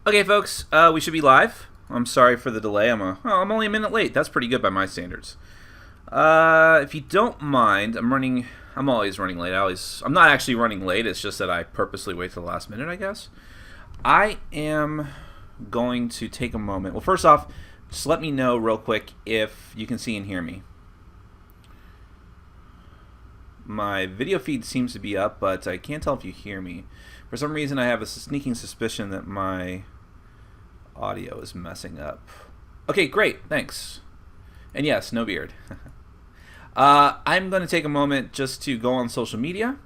Okay, folks, we should be live. I'm sorry for the delay. I'm only a minute late. That's pretty good by my standards. If you don't mind, I'm always running late. I'm not actually running late. It's just that I purposely wait till the last minute, I guess. I am going to take a moment. Well, first off, just let me know real quick if you can see and hear me. My video feed seems to be up, but I can't tell if you hear me. For some reason, I have a sneaking suspicion that my audio is messing up. Okay, great, thanks. And yes, no beard. I'm going to take a moment just to go on social media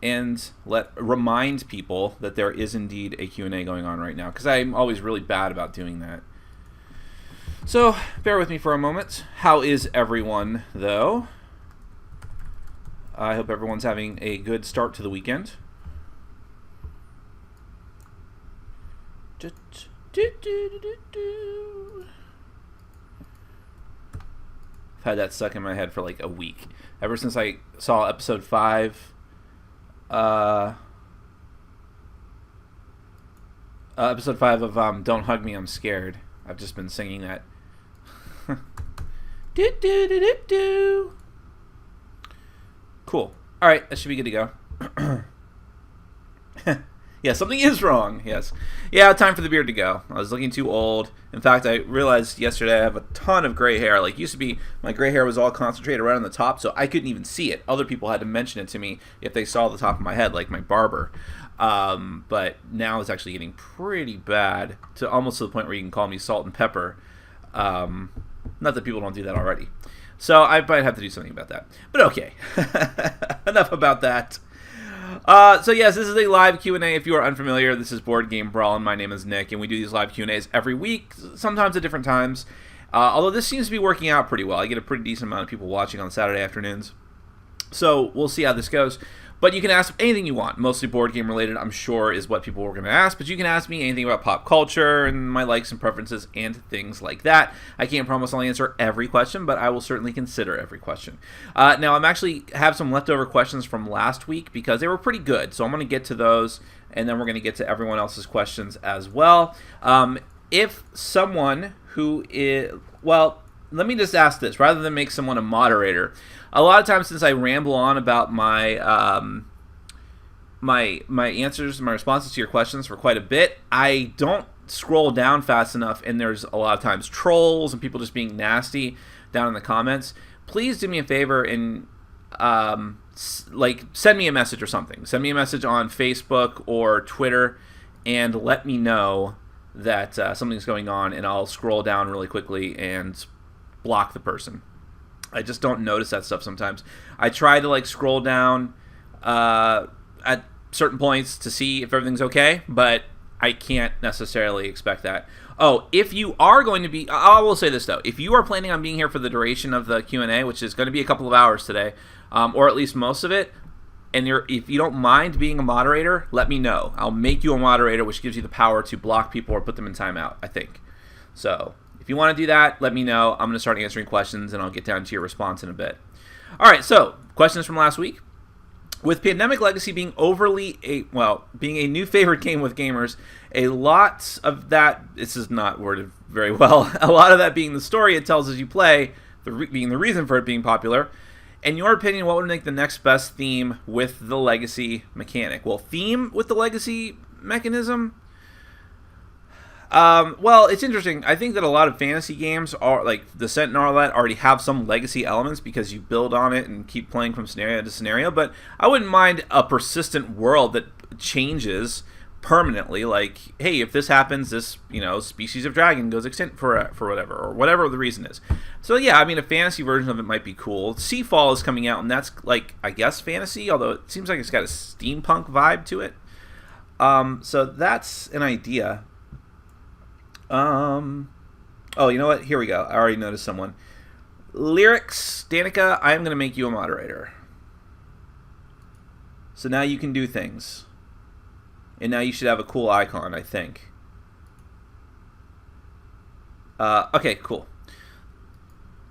and remind people that there is indeed a Q&A going on right now, because I'm always really bad about doing that. So, bear with me for a moment. How is everyone, though? I hope everyone's having a good start to the weekend. I've had that stuck in my head for like a week. Ever since I saw episode 5. Episode 5 of Don't Hug Me, I'm Scared. I've just been singing that. Cool. Alright, that should be good to go. Yeah, something is wrong. Yes. Yeah, time for the beard to go. I was looking too old. In fact, I realized yesterday I have a ton of gray hair. Like, used to be, my gray hair was all concentrated right on the top, so I couldn't even see it. Other people had to mention it to me if they saw the top of my head, like my barber. But now it's actually getting pretty bad, to almost to the point where you can call me Salt and Pepper. Not that people don't do that already. So I might have to do something about that. But okay. Enough about that. So yes, this is a live Q&A. If you are unfamiliar, this is Board Game Brawl, and my name is Nick, and we do these live Q&As every week, sometimes at different times. Although this seems to be working out pretty well. I get a pretty decent amount of people watching on Saturday afternoons. So we'll see how this goes. But you can ask anything you want. Mostly board game related, I'm sure, is what people were going to ask. But you can ask me anything about pop culture and my likes and preferences and things like that. I can't promise I'll answer every question, but I will certainly consider every question. Now, I'm actually have some leftover questions from last week because they were pretty good. So I'm going to get to those, and then we're going to get to everyone else's questions as well. If someone who is... Well, let me just ask this, rather than make someone a moderator. A lot of times, since I ramble on about my my answers, my responses to your questions for quite a bit, I don't scroll down fast enough, and there's a lot of times trolls and people just being nasty down in the comments. Please do me a favor and send me a message or something. Send me a message on Facebook or Twitter, and let me know that something's going on, and I'll scroll down really quickly and block the person. I just don't notice that stuff sometimes. I try to scroll down at certain points to see if everything's okay, but I can't necessarily expect that. Oh, if you are going to be, I will say this though, if you are planning on being here for the duration of the Q&A, which is going to be a couple of hours today, or at least most of it, and if you don't mind being a moderator, let me know. I'll make you a moderator, which gives you the power to block people or put them in timeout, I think. So if you want to do that, let me know. I'm going to start answering questions, and I'll get down to your response in a bit. All right, so questions from last week. With Pandemic Legacy being being a new favorite game with gamers, a lot of that, this is not worded very well, a lot of that being the story it tells as you play, being the reason for it being popular. In your opinion, what would make the next best theme with the Legacy mechanic? Well, theme with the Legacy mechanism? Well, it's interesting. I think that a lot of fantasy games, are like Descent and all that, already have some legacy elements because you build on it and keep playing from scenario to scenario. But I wouldn't mind a persistent world that changes permanently. Like, hey, if this happens, this species of dragon goes extinct for whatever the reason is. So yeah, I mean, a fantasy version of it might be cool. Seafall is coming out, and that's I guess fantasy, although it seems like it's got a steampunk vibe to it. So that's an idea. Oh, you know what? Here we go. I already noticed someone. Lyrics, Danica, I am going to make you a moderator. So now you can do things. And now you should have a cool icon, I think. Okay, cool.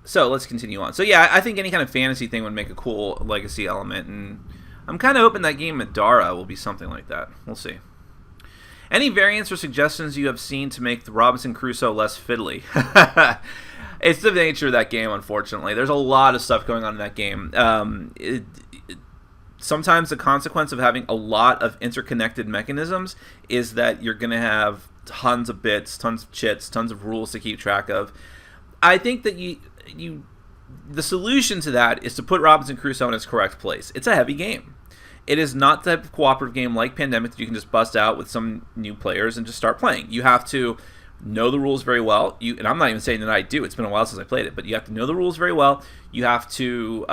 So let's continue on. So yeah, I think any kind of fantasy thing would make a cool legacy element, and I'm kind of hoping that game Madara will be something like that. We'll see. Any variants or suggestions you have seen to make the Robinson Crusoe less fiddly? It's the nature of that game, unfortunately. There's a lot of stuff going on in that game. Sometimes the consequence of having a lot of interconnected mechanisms is that you're going to have tons of bits, tons of chits, tons of rules to keep track of. I think that the solution to that is to put Robinson Crusoe in its correct place. It's a heavy game. It is not the type of cooperative game like Pandemic that you can just bust out with some new players and just start playing. You have to know the rules very well. And I'm not even saying that I do. It's been a while since I played it. But you have to know the rules very well. You have to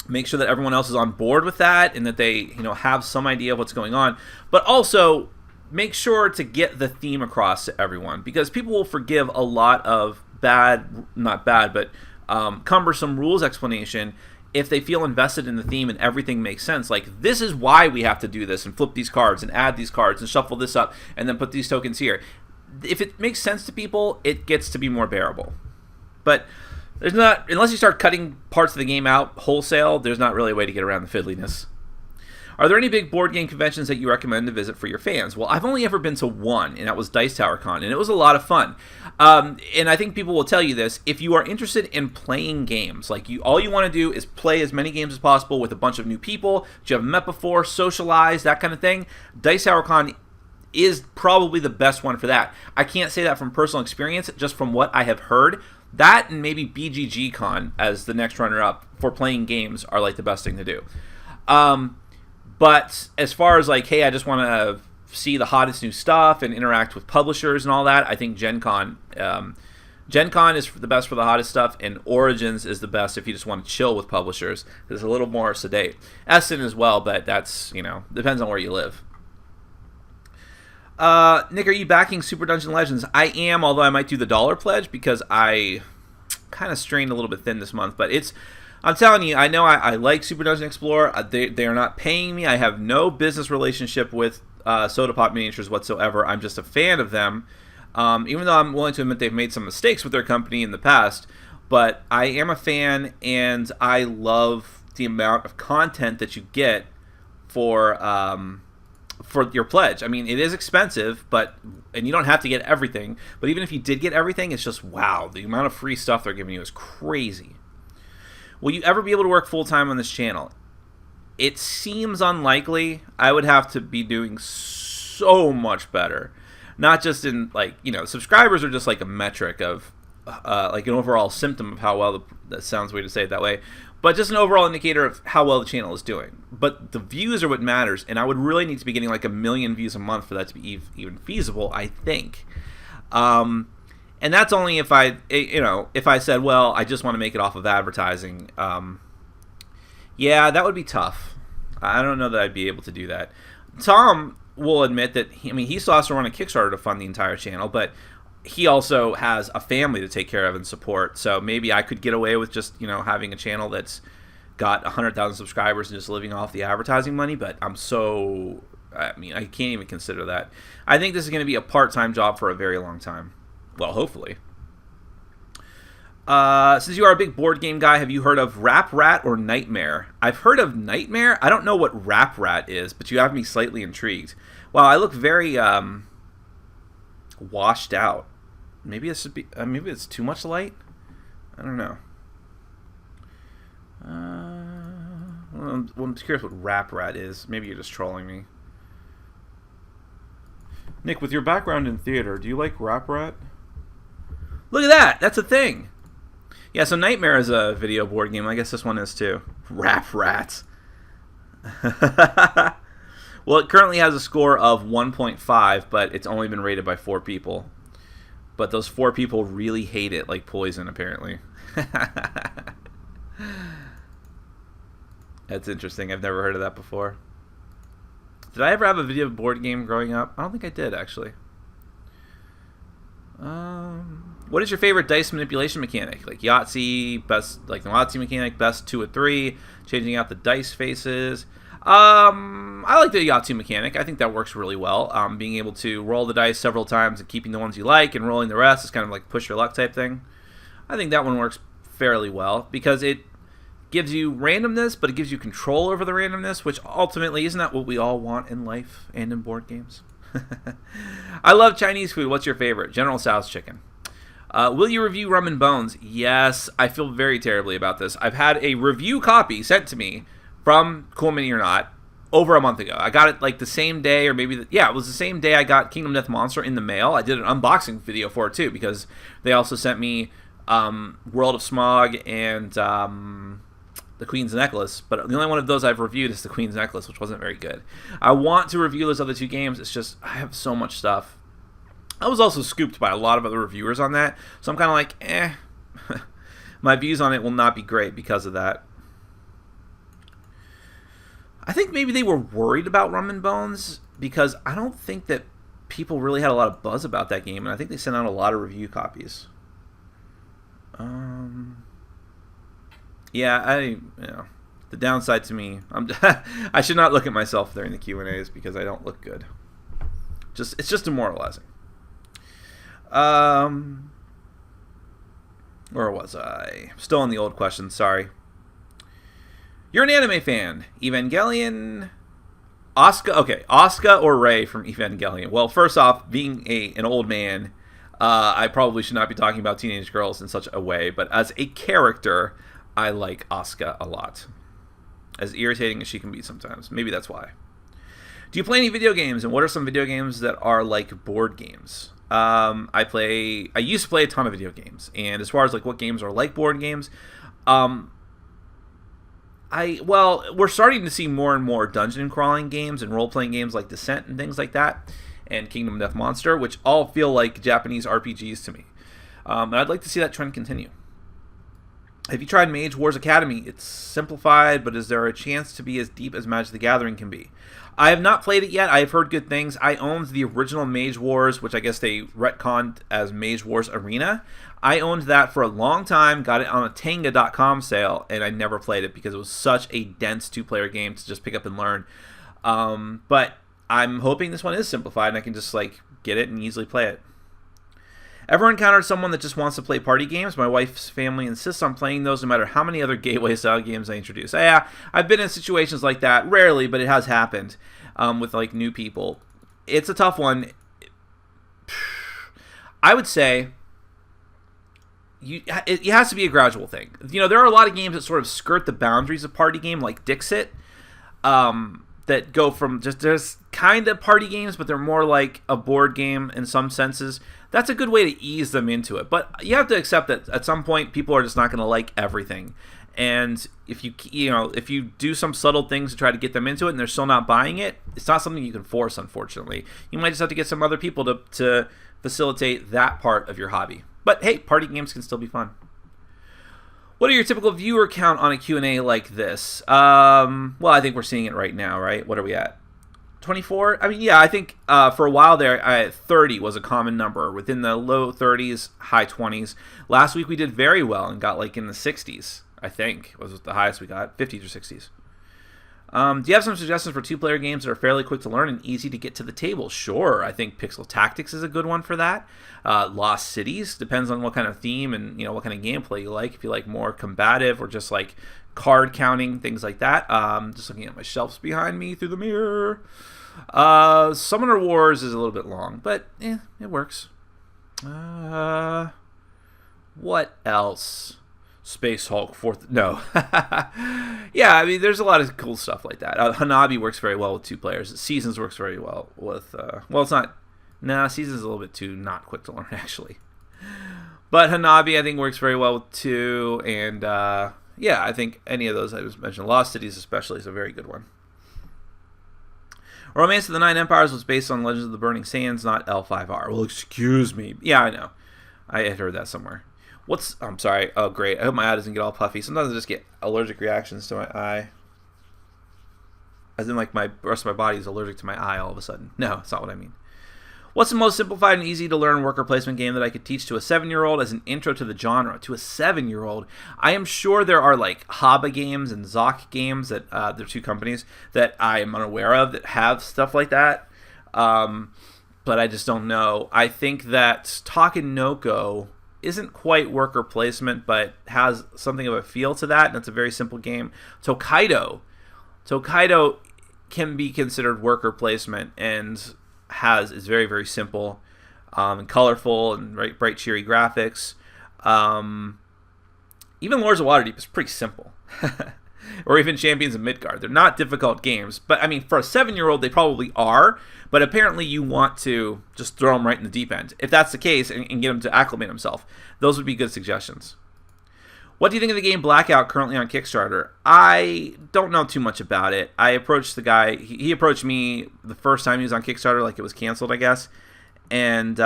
make sure that everyone else is on board with that and that they have some idea of what's going on. But also make sure to get the theme across to everyone, because people will forgive a lot of cumbersome rules explanation if they feel invested in the theme and everything makes sense. Like, this is why we have to do this and flip these cards and add these cards and shuffle this up and then put these tokens here. If it makes sense to people, it gets to be more bearable. But there's not, unless you start cutting parts of the game out wholesale, there's not really a way to get around the fiddliness. Are there any big board game conventions that you recommend to visit for your fans? Well, I've only ever been to one, and that was Dice Tower Con, and it was a lot of fun. And I think people will tell you this. If you are interested in playing games, like all you want to do is play as many games as possible with a bunch of new people that you haven't met before, socialize, that kind of thing, Dice Tower Con is probably the best one for that. I can't say that from personal experience, just from what I have heard. That and maybe BGG Con as the next runner-up for playing games are like the best thing to do. But as far as like, hey, I just want to see the hottest new stuff and interact with publishers and all that, I think Gen Con is the best for the hottest stuff, and Origins is the best if you just want to chill with publishers. It's a little more sedate. Essen as well, but that's, depends on where you live. Nick, are you backing Super Dungeon Legends? I am, although I might do the $1 pledge because I kind of strained a little bit thin this month, but I'm telling you, I know I like Super Dungeon Explorer. They are not paying me. I have no business relationship with Soda Pop Miniatures whatsoever. I'm just a fan of them, even though I'm willing to admit they've made some mistakes with their company in the past. But I am a fan, and I love the amount of content that you get for your pledge. I mean, it is expensive, and you don't have to get everything. But even if you did get everything, it's just, wow, the amount of free stuff they're giving you is crazy. Will you ever be able to work full-time on this channel? It seems unlikely. I would have to be doing so much better. Not just in, subscribers are just like a metric of, like an overall symptom of how well, that sounds weird to say it that way, but just an overall indicator of how well the channel is doing. But the views are what matters, and I would really need to be getting like 1 million views a month for that to be even feasible, I think. And that's only if I said, well, I just want to make it off of advertising. Yeah, that would be tough. I don't know that I'd be able to do that. Tom will admit that, he still has to run a Kickstarter to fund the entire channel, but he also has a family to take care of and support. So maybe I could get away with just, having a channel that's got 100,000 subscribers and just living off the advertising money, but I can't even consider that. I think this is going to be a part-time job for a very long time. Well, hopefully. Since you are a big board game guy, have you heard of Rap Rat or Nightmare? I've heard of Nightmare. I don't know what Rap Rat is, but you have me slightly intrigued. Wow, I look very washed out. Maybe it's too much light. I don't know. I'm curious what Rap Rat is. Maybe you're just trolling me. Nick, with your background in theater, do you like Rap Rat? Look at that! That's a thing! Yeah, so Nightmare is a video board game. I guess this one is too. Rap Rats. Well, it currently has a score of 1.5, but it's only been rated by 4 people. But those 4 people really hate it like poison, apparently. That's interesting. I've never heard of that before. Did I ever have a video board game growing up? I don't think I did, actually. What is your favorite dice manipulation mechanic? Like Yahtzee, best, like the Yahtzee mechanic, best 2 or 3, changing out the dice faces. I like the Yahtzee mechanic. I think that works really well. Being able to roll the dice several times and keeping the ones you like and rolling the rest is kind of like push your luck type thing. I think that one works fairly well because it gives you randomness, but it gives you control over the randomness, which ultimately isn't that what we all want in life and in board games? I love Chinese food. What's your favorite? General Tso's chicken. Will you review Rum and Bones? Yes, I feel very terribly about this. I've had a review copy sent to me from Cool Mini or Not over a month ago. I got it like the same day, or maybe, it was the same day I got Kingdom Death Monster in the mail. I did an unboxing video for it too, because they also sent me World of Smog and the Queen's Necklace, but the only one of those I've reviewed is the Queen's Necklace, which wasn't very good. I want to review those other two games. It's just, I have so much stuff. I was also scooped by a lot of other reviewers on that, so I'm kind of like, my views on it will not be great because of that. I think maybe they were worried about Rum and Bones, because I don't think that people really had a lot of buzz about that game, and I think they sent out a lot of review copies. Yeah, the downside to me, I should not look at myself during the Q&As because I don't look good. It's just demoralizing. Where was I? Still on the old questions, sorry. You're an anime fan. Evangelion, Asuka or Rei from Evangelion? Well, first off, being an old man, I probably should not be talking about teenage girls in such a way, but as a character, I like Asuka a lot. As irritating as she can be sometimes. Maybe that's why. Do you play any video games, and what are some video games that are like board games? I used to play a ton of video games, and as far as like what games are like board games, we're starting to see more and more dungeon crawling games and role-playing games like Descent and things like that, and Kingdom Death Monster, which all feel like Japanese RPGs to me. And I'd like to see that trend continue. Have you tried Mage Wars Academy? It's simplified, but is there a chance to be as deep as Magic the Gathering can be? I have not played it yet. I have heard good things. I owned the original Mage Wars, which I guess they retconned as Mage Wars Arena. I owned that for a long time, got it on a Tenga.com sale, and I never played it because it was such a dense two-player game to just pick up and learn. But I'm hoping this one is simplified and I can just like get it and easily play it. Ever encountered someone that just wants to play party games? My wife's family insists on playing those no matter how many other gateway-style games I introduce. Yeah, I've been in situations like that. Rarely, but it has happened with like new people. It's a tough one. I would say it has to be a gradual thing. There are a lot of games that sort of skirt the boundaries of party game, like Dixit, that go from there's kind of party games, but they're more like a board game in some senses. That's a good way to ease them into it. But you have to accept that at some point, people are just not going to like everything. And if you do some subtle things to try to get them into it and they're still not buying it, it's not something you can force, unfortunately. You might just have to get some other people to facilitate that part of your hobby. But hey, party games can still be fun. What are your typical viewer count on a Q&A like this? Well, I think we're seeing it right now, right? What are we at? 24? I mean, yeah, I think for a while there, 30 was a common number. Within the low 30s, high 20s. Last week we did very well and got like in the 60s, I think, was the highest we got, 50s or 60s. Do you have some suggestions for two-player games that are fairly quick to learn and easy to get to the table? Sure, I think Pixel Tactics is a good one for that. Lost Cities, depends on what kind of theme and what kind of gameplay you like. If you like more combative or just like card counting, things like that. Just looking at my shelves behind me through the mirror. Summoner Wars is a little bit long, but it works. What else? Space Hulk, no. Yeah, I mean, there's a lot of cool stuff like that. Hanabi works very well with two players. Seasons works very well with, it's not, Seasons is a little bit too not quick to learn, actually. But Hanabi, I think, works very well with two, and, yeah, I think any of those I just mentioned, Lost Cities especially, is a very good one. Romance of the Nine Empires was based on Legends of the Burning Sands, not L5R. Well, excuse me. Yeah, I know. I had heard that somewhere. I'm sorry. Oh, great. I hope my eye doesn't get all puffy. Sometimes I just get allergic reactions to my eye. As in, like, my rest of my body is allergic to my eye all of a sudden. No, that's not what I mean. What's the most simplified and easy to learn worker placement game that I could teach to a 7-year-old as an intro to the genre? To a 7-year-old? I am sure there are, like, Haba games and Zoc games that, they're two companies, that I am unaware of that have stuff like that. But I just don't know. I think that Takenoko isn't quite worker placement, but has something of a feel to that, and it's a very simple game. Tokaido can be considered worker placement, and has is very, very simple and colorful and bright, cheery graphics. Even Lords of Waterdeep is pretty simple. Or even Champions of Midgard. They're not difficult games. But, I mean, for a 7-year-old, they probably are. But apparently you want to just throw them right in the deep end. If that's the case, and get him to acclimate himself, those would be good suggestions. What do you think of the game Blackout currently on Kickstarter? I don't know too much about it. I approached the guy. He approached me the first time he was on Kickstarter, like it was canceled, I guess. And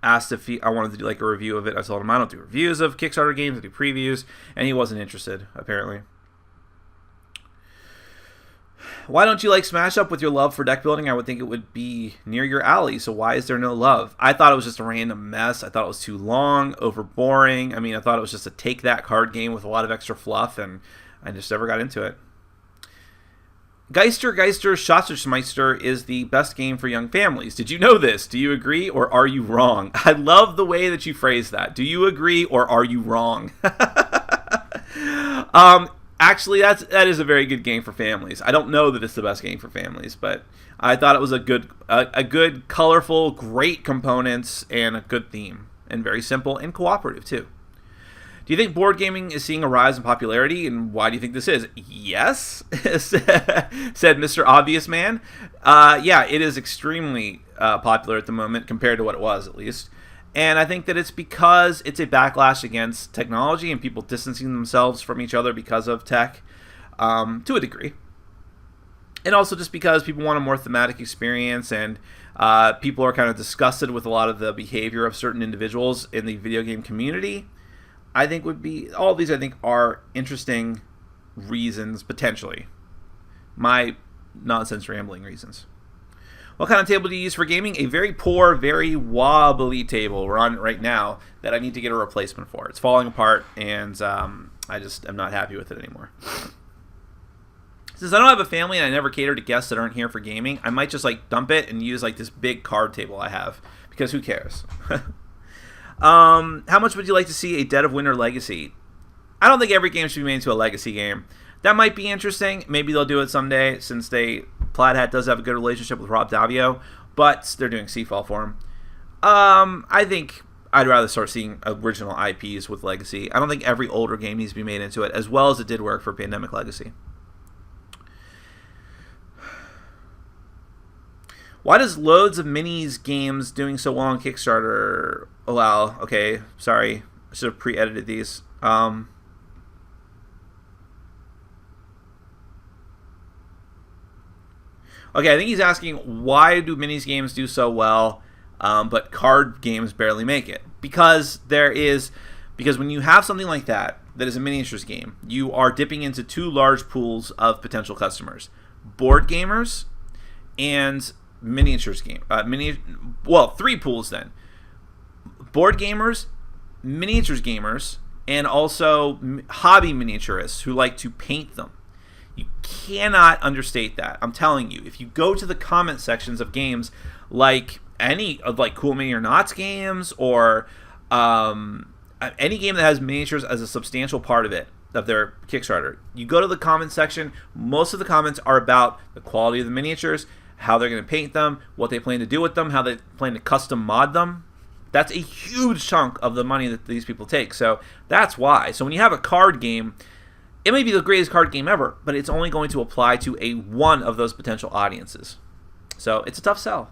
asked if I wanted to do like a review of it. I told him I don't do reviews of Kickstarter games, I do previews, and he wasn't interested, apparently. Why don't you like Smash Up with your love for deck building? I would think it would be near your alley, so why is there no love? I thought it was just a random mess. I thought it was too long, over boring. I mean, I thought it was just a take that card game with a lot of extra fluff, and I just never got into it. Geister Schatzmeister is the best game for young families. Did you know this? Do you agree or are you wrong? I love the way that you phrase that. Do you agree or are you wrong? Actually, that is a very good game for families. I don't know that it's the best game for families, but I thought it was a good, colorful, great components and a good theme, and very simple and cooperative too. Do you think board gaming is seeing a rise in popularity, and why do you think this is? Yes, said Mr. Obvious Man. Yeah, it is extremely popular at the moment compared to what it was, at least. And I think that it's because it's a backlash against technology and people distancing themselves from each other because of tech, to a degree. And also just because people want a more thematic experience, and people are kind of disgusted with a lot of the behavior of certain individuals in the video game community. I think all of these I think are interesting reasons, potentially. My nonsense rambling reasons. What kind of table do you use for gaming? A very poor, very wobbly table. We're on it right now that I need to get a replacement for. It's falling apart, and I just am not happy with it anymore. Since I don't have a family and I never cater to guests that aren't here for gaming, I might just like dump it and use like this big card table I have, because who cares? How much would you like to see a Dead of Winter Legacy? I don't think every game should be made into a legacy game. That might be interesting. Maybe they'll do it someday, since Plaid Hat does have a good relationship with Rob Davio, but they're doing Seafall for him. I think I'd rather start seeing original IPs with Legacy. I don't think every older game needs to be made into it, as well as it did work for Pandemic Legacy. Why does loads of minis games doing so well on Kickstarter allow? Okay, sorry. I should have pre-edited these. Okay, I think he's asking, why do minis games do so well, but card games barely make it? Because when you have something like that is a miniatures game, you are dipping into two large pools of potential customers: board gamers and miniatures game. Three pools then: board gamers, miniatures gamers, and also hobby miniaturists who like to paint them. You cannot understate that. I'm telling you, if you go to the comment sections of games like any of like Cool Mini or Knots games, or any game that has miniatures as a substantial part of their Kickstarter, you go to the comment section, most of the comments are about the quality of the miniatures, how they're going to paint them, what they plan to do with them, how they plan to custom mod them. That's a huge chunk of the money that these people take. So that's why. So when you have a card game, it may be the greatest card game ever, but it's only going to apply to one of those potential audiences. So it's a tough sell.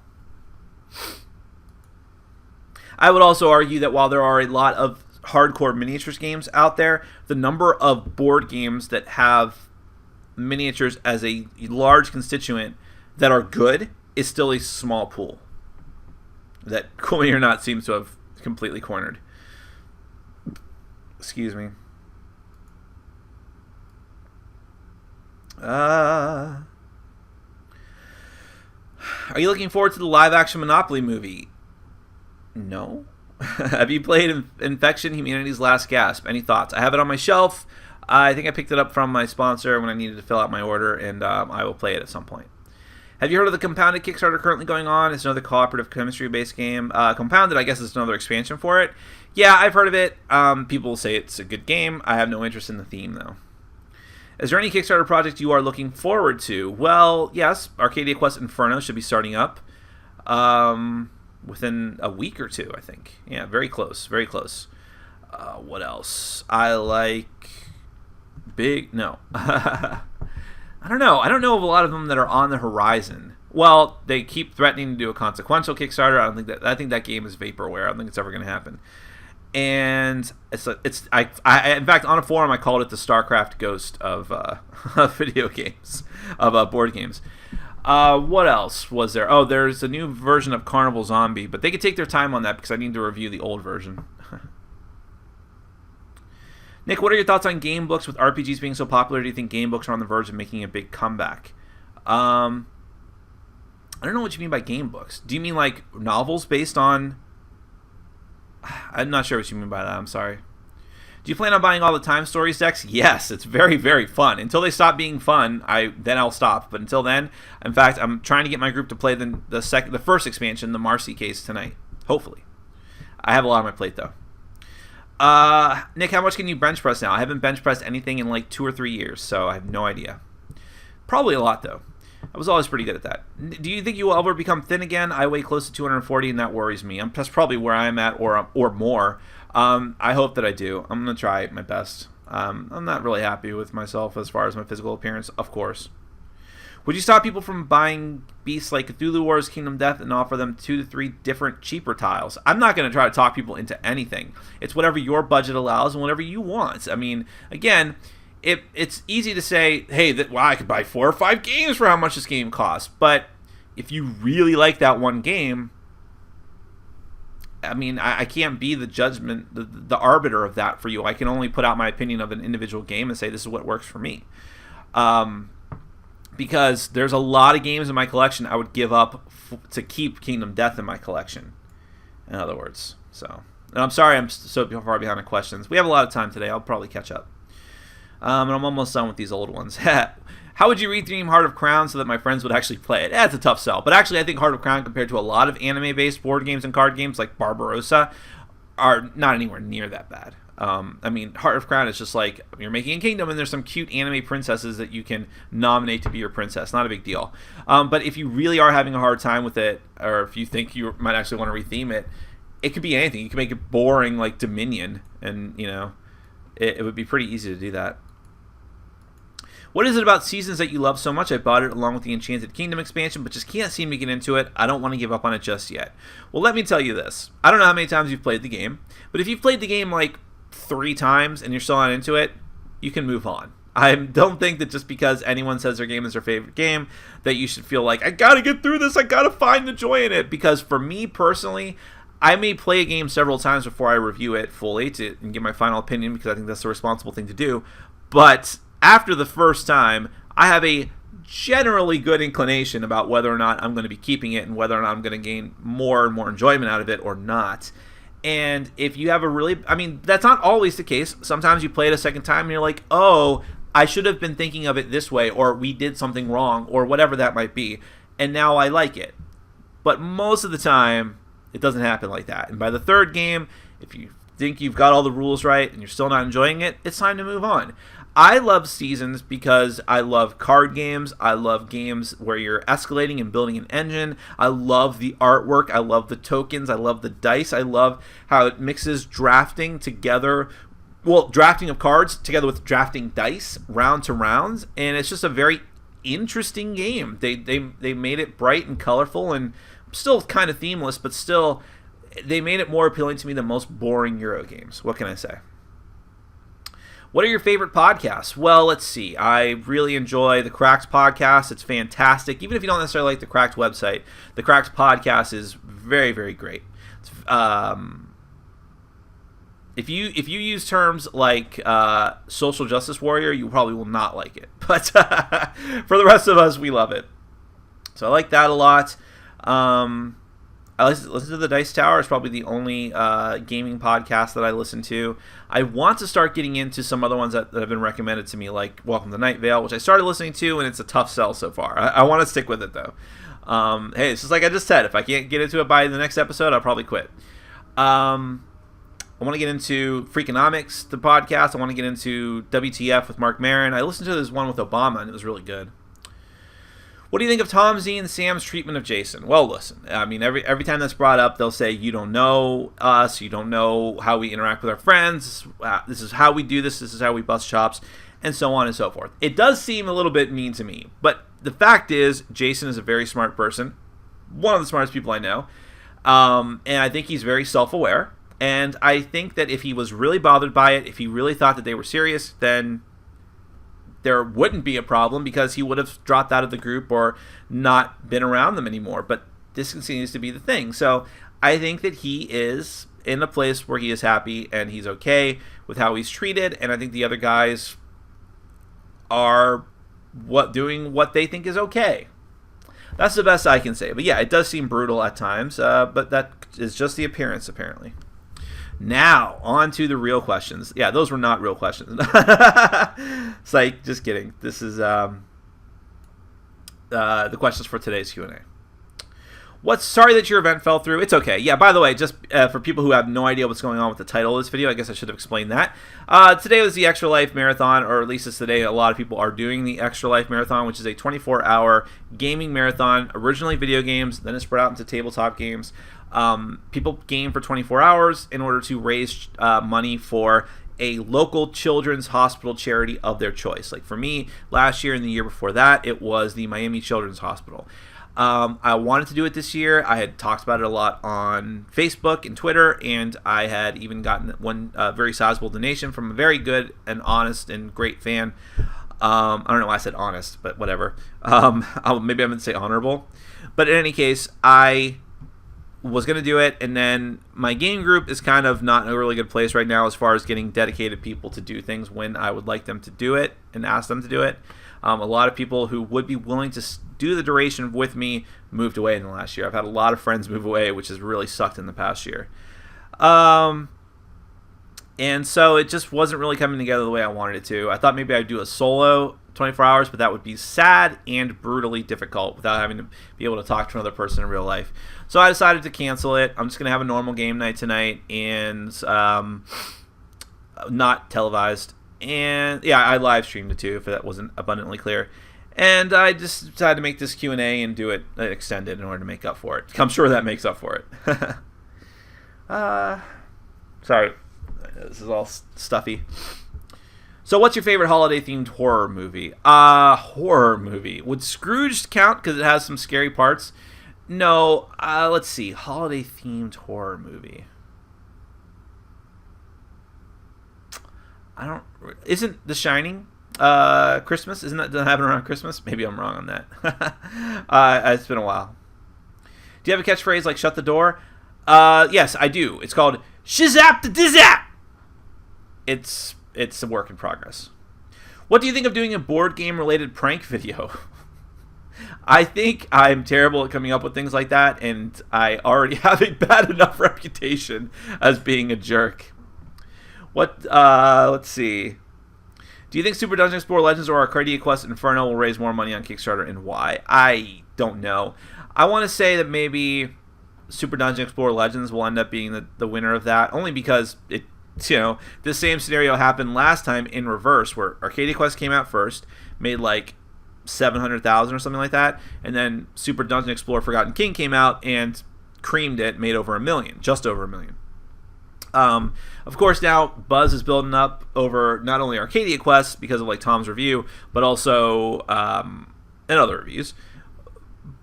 I would also argue that while there are a lot of hardcore miniatures games out there, the number of board games that have miniatures as a large constituent that are good is still a small pool that Cool Mini or Not seems to have completely cornered. Excuse me. Are you looking forward to the live-action Monopoly movie? No. Have you played Infection: Humanity's Last Gasp? Any thoughts? I have it on my shelf. I think I picked it up from my sponsor when I needed to fill out my order, and I will play it at some point. Have you heard of the Compounded Kickstarter currently going on? It's another cooperative chemistry-based game. Compounded, I guess, is another expansion for it. Yeah, I've heard of it. People say it's a good game. I have no interest in the theme, though. Is there any Kickstarter project you are looking forward to? Well, yes, Arcadia Quest Inferno should be starting up within a week or two, I think. Yeah, very close, very close. What else? I like no. I don't know. I don't know of a lot of them that are on the horizon. Well, they keep threatening to do a consequential Kickstarter. I think that game is vaporware. I don't think it's ever going to happen. And I in fact, on a forum I called it the StarCraft ghost of video games, of board games. What else was there? Oh, there's a new version of Carnival Zombie, but they could take their time on that because I need to review the old version. Nick, what are your thoughts on game books with RPGs being so popular? Do you think game books are on the verge of making a big comeback? I don't know what you mean by game books. Do you mean like novels based on... I'm not sure what you mean by that. I'm sorry. Do you plan on buying all the Time Stories decks? Yes, it's very, very fun. Until they stop being fun, then I'll stop. But until then, in fact, I'm trying to get my group to play the first expansion, the Marcy case, tonight. Hopefully. I have a lot on my plate, though. Nick, how much can you bench press now? I haven't bench pressed anything in like 2 or 3 years, so I have no idea. Probably a lot, though. I was always pretty good at that. Do you think you will ever become thin again? I weigh close to 240, and that worries me. That's probably where I'm at, or more. I hope that I do. I'm going to try my best. I'm not really happy with myself as far as my physical appearance, of course. Would you stop people from buying beasts like Cthulhu Wars, Kingdom Death, and offer them 2 to 3 different cheaper tiles? I'm not going to try to talk people into anything. It's whatever your budget allows and whatever you want. I mean, again, it's easy to say, hey, I could buy 4 or 5 games for how much this game costs. But if you really like that one game, I mean, I can't be the judgment, the arbiter of that for you. I can only put out my opinion of an individual game and say this is what works for me. Because there's a lot of games in my collection I would give up to keep Kingdom Death in my collection, in other words. So, and I'm sorry I'm so far behind on questions. We have a lot of time today. I'll probably catch up. And I'm almost done with these old ones. How would you retheme Heart of Crown so that my friends would actually play it? It's a tough sell. But actually, I think Heart of Crown, compared to a lot of anime-based board games and card games like Barbarossa, are not anywhere near that bad. I mean, Heart of Crown is just like, you're making a kingdom and there's some cute anime princesses that you can nominate to be your princess. Not a big deal. But if you really are having a hard time with it, or if you think you might actually want to retheme it, it could be anything. You can make it boring like Dominion, and, you know, it would be pretty easy to do that. What is it about Seasons that you love so much? I bought it along with the Enchanted Kingdom expansion, but just can't seem to get into it. I don't want to give up on it just yet. Well, let me tell you this. I don't know how many times you've played the game, but if you've played the game like 3 times and you're still not into it, you can move on. I don't think that just because anyone says their game is their favorite game that you should feel like, I gotta get through this, I gotta find the joy in it. Because for me personally, I may play a game several times before I review it fully and give my final opinion, because I think that's the responsible thing to do. But after the first time, I have a generally good inclination about whether or not I'm going to be keeping it and whether or not I'm going to gain more and more enjoyment out of it or not. And if you have that's not always the case. Sometimes you play it a second time and you're like, oh, I should have been thinking of it this way, or we did something wrong, or whatever that might be, and now I like it. But most of the time, it doesn't happen like that. And by the third game, if you think you've got all the rules right and you're still not enjoying it, it's time to move on. I love Seasons because I love card games. I love games where you're escalating and building an engine. I love the artwork. I love the tokens. I love the dice. I love how it mixes drafting together. Well, drafting of cards together with drafting dice round to rounds. And it's just a very interesting game. They made it bright and colorful and still kind of themeless, but still they made it more appealing to me than most boring Euro games. What can I say? What are your favorite podcasts? Well, let's see. I really enjoy the Cracked podcast. It's fantastic. Even if you don't necessarily like the Cracked website, the Cracked podcast is very, very great. If you use terms like social justice warrior, you probably will not like it. But for the rest of us, we love it. So I like that a lot. I listen to the Dice Tower. It's probably the only gaming podcast that I listen to. I want to start getting into some other ones that have been recommended to me, like Welcome to Night Vale, which I started listening to, and it's a tough sell so far. I want to stick with it, though. Hey, it's just like I just said. If I can't get into it by the next episode, I'll probably quit. I want to get into Freakonomics, the podcast. I want to get into WTF with Mark Maron. I listened to this one with Obama, and it was really good. What do you think of Tom Z and Sam's treatment of Jason? Well, listen, I mean, every time that's brought up, they'll say, you don't know us, you don't know how we interact with our friends, this is how we do this is how we bust chops, and so on and so forth. It does seem a little bit mean to me, but the fact is, Jason is a very smart person, one of the smartest people I know, and I think he's very self-aware. And I think that if he was really bothered by it, if he really thought that they were serious, then there wouldn't be a problem because he would have dropped out of the group or not been around them anymore. But this continues to be the thing. So I think that he is in a place where he is happy and he's okay with how he's treated. And I think the other guys are doing what they think is okay. That's the best I can say. But yeah, it does seem brutal at times. But that is just the appearance, apparently. Now, on to the real questions. Yeah, those were not real questions. It's like, just kidding. This is the questions for today's Q&A. Sorry that your event fell through. It's okay. Yeah, by the way, just for people who have no idea what's going on with the title of this video, I guess I should have explained that. Today was the Extra Life Marathon, or at least it's today. A lot of people are doing the Extra Life Marathon, which is a 24-hour gaming marathon. Originally video games, then it's spread out into tabletop games. People game for 24 hours in order to raise money for a local children's hospital charity of their choice. Like for me, last year and the year before that, it was the Miami Children's Hospital. I wanted to do it this year. I had talked about it a lot on Facebook and Twitter, and I had even gotten one very sizable donation from a very good and honest and great fan. I don't know why I said honest, but whatever. Maybe I'm going to say honorable. But in any case, I was going to do it, and then my game group is kind of not in a really good place right now as far as getting dedicated people to do things when I would like them to do it and ask them to do it. A lot of people who would be willing to do the duration with me moved away in the last year. I've had a lot of friends move away, which has really sucked in the past year. And so it just wasn't really coming together the way I wanted it to. I thought maybe I'd do a solo 24 hours, but that would be sad and brutally difficult without having to be able to talk to another person in real life. So I decided to cancel it. I'm just going to have a normal game night tonight and not televised. And yeah, I live streamed it too, if that wasn't abundantly clear. And I just decided to make this Q&A and do it extended in order to make up for it. I'm sure that makes up for it. Sorry, this is all stuffy. So what's your favorite holiday-themed horror movie? Horror movie. Would Scrooge count because it has some scary parts? No. Let's see. Holiday-themed horror movie. Isn't The Shining Christmas? Doesn't that happen around Christmas? Maybe I'm wrong on that. It's been a while. Do you have a catchphrase like "shut the door"? Yes, I do. It's called "shizap the dizap." It's a work in progress. What do you think of doing a board game related prank video? I think I'm terrible at coming up with things like that, and I already have a bad enough reputation as being a jerk. Let's see. Do you think Super Dungeon Explorer Legends or Arcadia Quest Inferno will raise more money on Kickstarter, and why? I don't know. I want to say that maybe Super Dungeon Explorer Legends will end up being the winner of that, only because the same scenario happened last time in reverse, where Arcadia Quest came out first, made like 700,000 or something like that, and then Super Dungeon Explorer Forgotten King came out and creamed it, made over $1 million, just over $1 million. Of course, now buzz is building up over not only Arcadia Quest because of like Tom's review, but also and other reviews,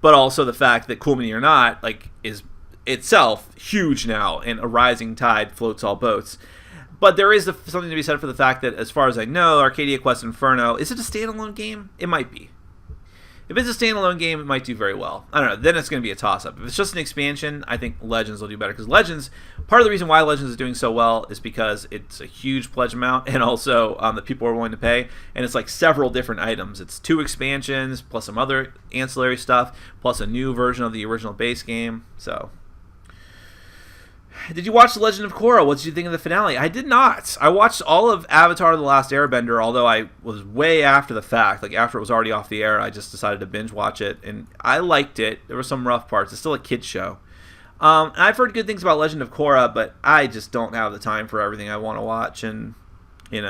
but also the fact that Cool Mini or Not is itself huge now, and a rising tide floats all boats. But there is something to be said for the fact that, as far as I know, Arcadia Quest Inferno, is it a standalone game? It might be. If it's a standalone game, it might do very well. I don't know. Then it's going to be a toss-up. If it's just an expansion, I think Legends will do better. Because Legends, part of the reason why Legends is doing so well is because it's a huge pledge amount, and also the people are willing to pay. And it's like several different items. It's 2 expansions, plus some other ancillary stuff, plus a new version of the original base game. So, did you watch The Legend of Korra? What did you think of the finale? I did not. I watched all of Avatar: The Last Airbender, although I was way after the fact. Like, after it was already off the air, I just decided to binge watch it, and I liked it. There were some rough parts. It's still a kid's show. And I've heard good things about Legend of Korra, but I just don't have the time for everything I want to watch, and it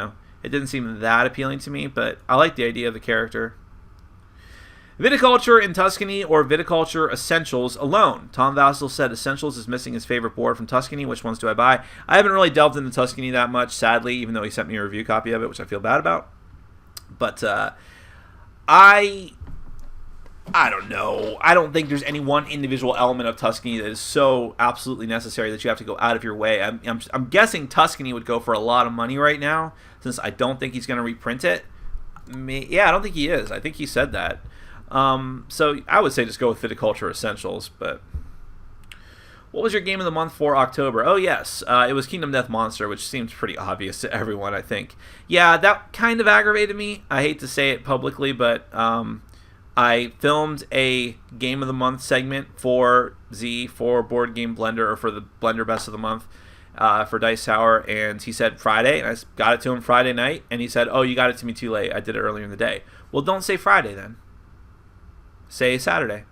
didn't seem that appealing to me. But I like the idea of the character. Viticulture in Tuscany or Viticulture Essentials alone? Tom Vassell said Essentials is missing his favorite board from Tuscany. Which ones do I buy? I haven't really delved into Tuscany that much, sadly, even though he sent me a review copy of it, which I feel bad about. But I don't know. I don't think there's any one individual element of Tuscany that is so absolutely necessary that you have to go out of your way. I'm guessing Tuscany would go for a lot of money right now, since I don't think he's going to reprint it. I don't think he is. I think he said that. So I would say just go with Viticulture Essentials. But what was your game of the month for October? Oh, yes. It was Kingdom Death Monster, which seems pretty obvious to everyone, I think. Yeah, that kind of aggravated me. I hate to say it publicly, but I filmed a Game of the Month segment for Board Game Blender, or for the Blender Best of the Month for Dice Tower, and he said Friday, and I got it to him Friday night, and he said, oh, you got it to me too late. I did it earlier in the day. Well, don't say Friday then. Say Saturday,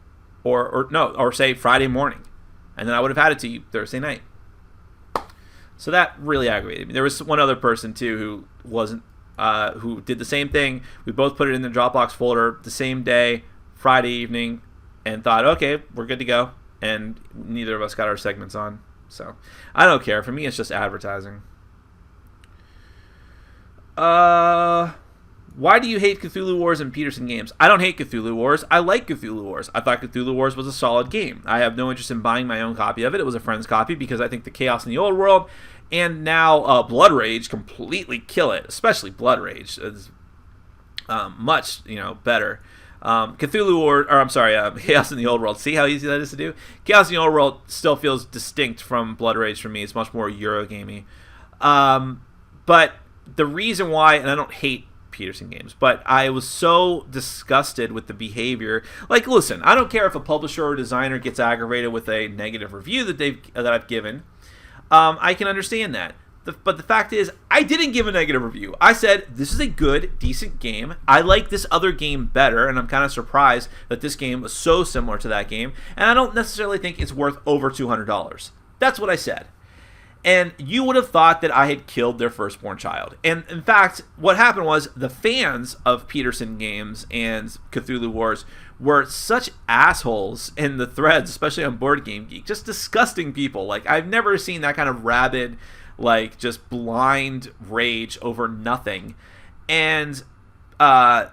or say Friday morning, and then I would have had it to you Thursday night. So that really aggravated me. There was one other person too who did the same thing. We both put it in the Dropbox folder the same day, Friday evening, and thought, okay, we're good to go, and neither of us got our segments on. So I don't care. For me, it's just advertising. Why do you hate Cthulhu Wars and Peterson games? I don't hate Cthulhu Wars. I like Cthulhu Wars. I thought Cthulhu Wars was a solid game. I have no interest in buying my own copy of it. It was a friend's copy because I think the Chaos in the Old World and now Blood Rage completely kill it, especially Blood Rage. It's much better. Cthulhu Chaos in the Old World. See how easy that is to do? Chaos in the Old World still feels distinct from Blood Rage for me. It's much more Eurogamey. But the reason why, and I don't hate Peterson games, but I was so disgusted with the behavior. Like, listen, I don't care if a publisher or designer gets aggravated with a negative review that I've given. I can understand that. But the fact is, I didn't give a negative review. I said, this is a good, decent game. I like this other game better, and I'm kind of surprised that this game was so similar to that game, and I don't necessarily think it's worth over $200. That's what I said. And you would have thought that I had killed their firstborn child. And in fact, what happened was the fans of Peterson games and Cthulhu Wars were such assholes in the threads, especially on Board Game Geek. Just disgusting people. Like, I've never seen that kind of rabid, like, just blind rage over nothing. And the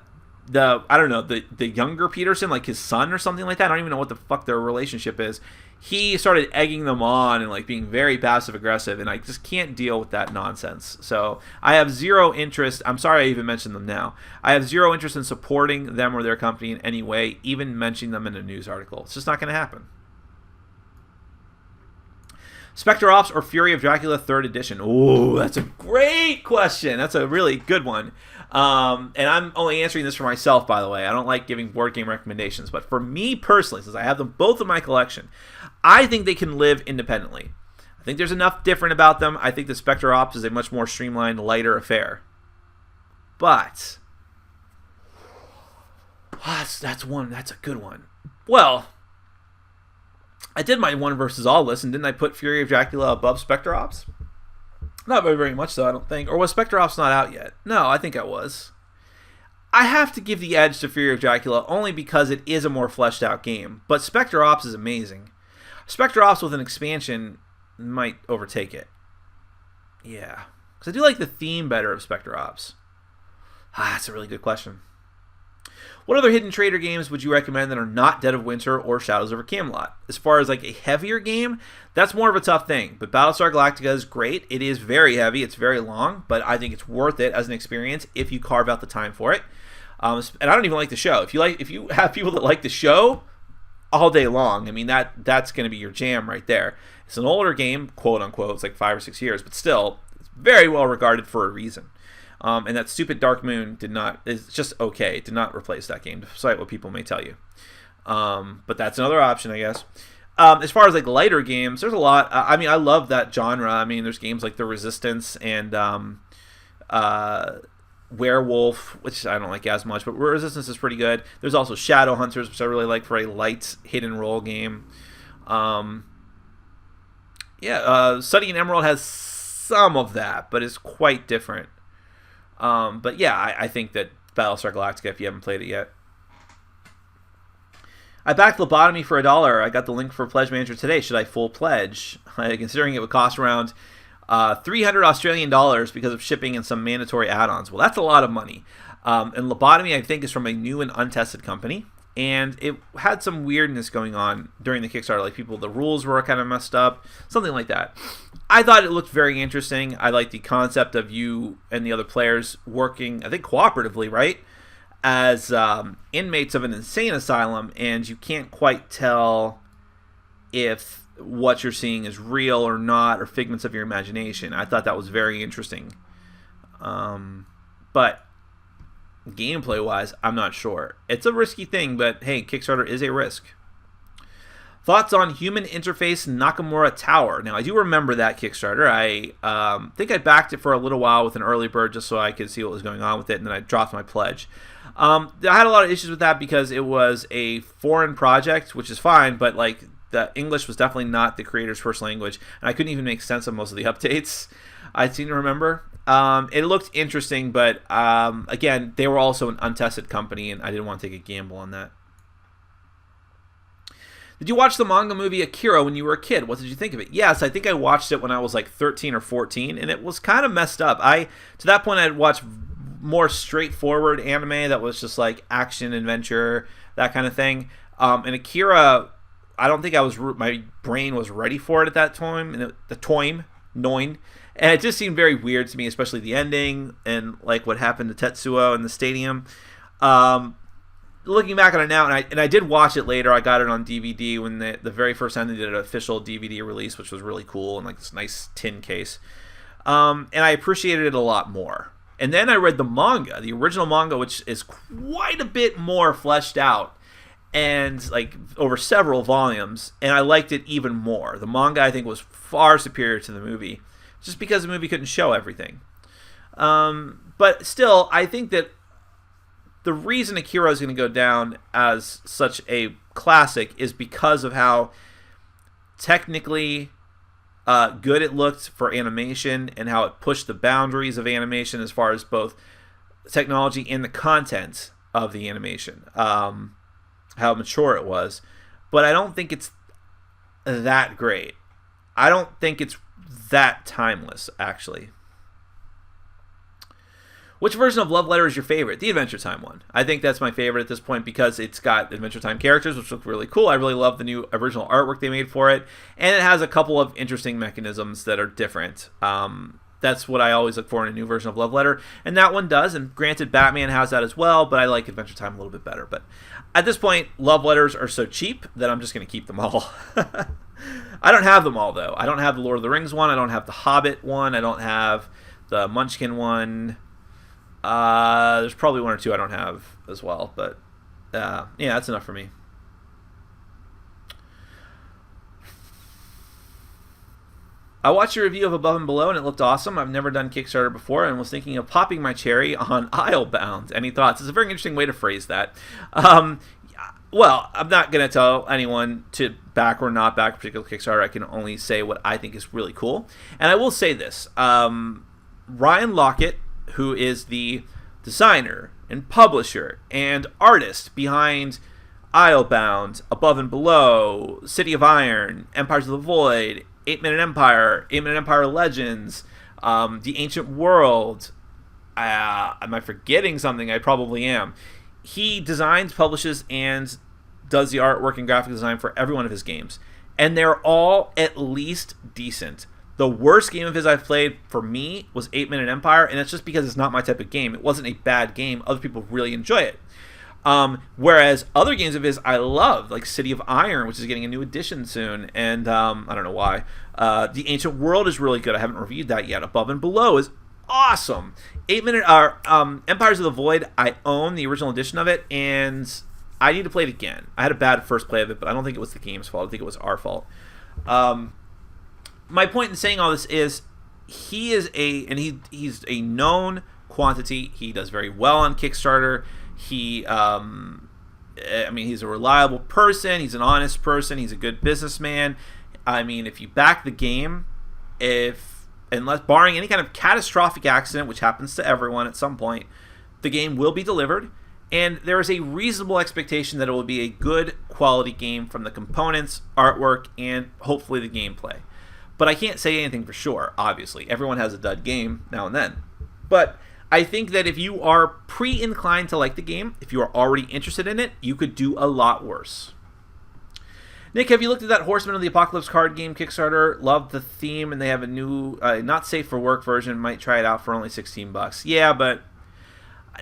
younger Peterson, like his son or something like that, I don't even know what the fuck their relationship is. He started egging them on and like being very passive aggressive, and I just can't deal with that nonsense. So I have zero interest. I'm sorry I even mentioned them now. I have zero interest in supporting them or their company in any way, even mentioning them in a news article. It's just not going to happen. Spectre Ops or Fury of Dracula 3rd Edition? Ooh, that's a great question. That's a really good one. And I'm only answering this for myself, by the way. I don't like giving board game recommendations. But for me personally, since I have them both in my collection, I think they can live independently. I think there's enough different about them. I think the Spectre Ops is a much more streamlined, lighter affair. But that's a good one. Well, I did my one versus all list, and didn't I put Fury of Dracula above Spectre Ops? Not very much so, I don't think. Or was Spectre Ops not out yet? No, I think I was. I have to give the edge to Fury of Dracula only because it is a more fleshed out game. But Spectre Ops is amazing. Spectre Ops with an expansion might overtake it. Yeah. Because I do like the theme better of Spectre Ops. That's a really good question. What other hidden trader games would you recommend that are not Dead of Winter or Shadows over Camelot? As far as like a heavier game, that's more of a tough thing. But Battlestar Galactica is great. It is very heavy. It's very long, but I think it's worth it as an experience if you carve out the time for it. And I don't even like the show. If you have people that like the show all day long, I mean that's going to be your jam right there. It's an older game, quote unquote. It's like 5 or 6 years, but still, it's very well regarded for a reason. And that stupid Dark Moon is just okay. It did not replace that game, despite what people may tell you. But that's another option, I guess. As far as like lighter games, there's a lot. I mean, I love that genre. I mean, there's games like The Resistance and Werewolf, which I don't like as much, but Resistance is pretty good. There's also Shadow Hunters, which I really like for a light hit and roll game. Yeah, Study in Emerald has some of that, but it's quite different. But yeah, I think that Battlestar Galactica, if you haven't played it yet. I backed Lobotomy for $1. I got the link for Pledge Manager today. Should I full pledge? Considering it would cost around 300 Australian dollars because of shipping and some mandatory add-ons. Well, that's a lot of money. And Lobotomy, I think, is from a new and untested company. And it had some weirdness going on during the Kickstarter. Like the rules were kind of messed up. Something like that. I thought it looked very interesting. I like the concept of you and the other players working, I think, cooperatively, right? As inmates of an insane asylum, and you can't quite tell if what you're seeing is real or not, or figments of your imagination. I thought that was very interesting. But gameplay-wise, I'm not sure. It's a risky thing, but hey, Kickstarter is a risk. Thoughts on Human Interface Nakamura Tower. Now, I do remember that Kickstarter. I think I backed it for a little while with an early bird just so I could see what was going on with it, and then I dropped my pledge. I had a lot of issues with that because it was a foreign project, which is fine, but like the English was definitely not the creator's first language, and I couldn't even make sense of most of the updates I seem to remember. It looked interesting, but again, they were also an untested company, and I didn't want to take a gamble on that. Did you watch the manga movie Akira when you were a kid? What did you think of it? Yes, I think I watched it when I was like 13 or 14, and it was kind of messed up. To that point, I'd watched more straightforward anime that was just like action, adventure, that kind of thing. And Akira, I don't think my brain was ready for it at that time. And and it just seemed very weird to me, especially the ending and like what happened to Tetsuo in the stadium. Looking back on it now, and I did watch it later. I got it on DVD when the very first time they did an official DVD release, which was really cool, and like this nice tin case. And I appreciated it a lot more. And then I read the manga, the original manga, which is quite a bit more fleshed out and like over several volumes, and I liked it even more. The manga, I think, was far superior to the movie, just because the movie couldn't show everything. But still, I think that the reason Akira is going to go down as such a classic is because of how technically good it looked for animation and how it pushed the boundaries of animation as far as both technology and the content of the animation, how mature it was. But I don't think it's that great. I don't think it's that timeless, actually. Which version of Love Letter is your favorite? The Adventure Time one. I think that's my favorite at this point because it's got Adventure Time characters, which look really cool. I really love the new original artwork they made for it. And it has a couple of interesting mechanisms that are different. That's what I always look for in a new version of Love Letter. And that one does. And granted, Batman has that as well, but I like Adventure Time a little bit better. But at this point, Love Letters are so cheap that I'm just going to keep them all. I don't have them all, though. I don't have the Lord of the Rings one. I don't have the Hobbit one. I don't have the Munchkin one. There's probably one or two I don't have as well, but yeah, that's enough for me. I watched a review of Above and Below and it looked awesome. I've never done Kickstarter before and was thinking of popping my cherry on Islebound. Any thoughts? It's a very interesting way to phrase that. Well, I'm not going to tell anyone to back or not back a particular Kickstarter. I can only say what I think is really cool. And I will say this. Ryan Lockett, who is the designer and publisher and artist behind Islebound, Above and Below, City of Iron, Empires of the Void, 8-Minute Empire, 8-Minute Empire Legends, The Ancient World. Am I forgetting something? I probably am. He designs, publishes, and does the artwork and graphic design for every one of his games. And they're all at least decent. The worst game of his I've played, for me, was 8-Minute Empire, and it's just because it's not my type of game. It wasn't a bad game. Other people really enjoy it. Whereas other games of his I love, like City of Iron, which is getting a new edition soon, and I don't know why. The Ancient World is really good. I haven't reviewed that yet. Above and Below is awesome. 8-Minute Empires of the Void, I own the original edition of it, and I need to play it again. I had a bad first play of it, but I don't think it was the game's fault. I think it was our fault. My point in saying all this is he's a known quantity. He does very well on Kickstarter. He's a reliable person. He's an honest person. He's a good businessman. I mean, if you back the game, unless barring any kind of catastrophic accident, which happens to everyone at some point, the game will be delivered, and there is a reasonable expectation that it will be a good quality game from the components, artwork, and hopefully the gameplay. But I can't say anything for sure, obviously. Everyone has a dud game now and then. But I think that if you are pre-inclined to like the game, if you are already interested in it, you could do a lot worse. Nick, have you looked at that Horsemen of the Apocalypse card game Kickstarter? Loved the theme, and they have a new not safe for work version. Might try it out for only $16. Yeah, but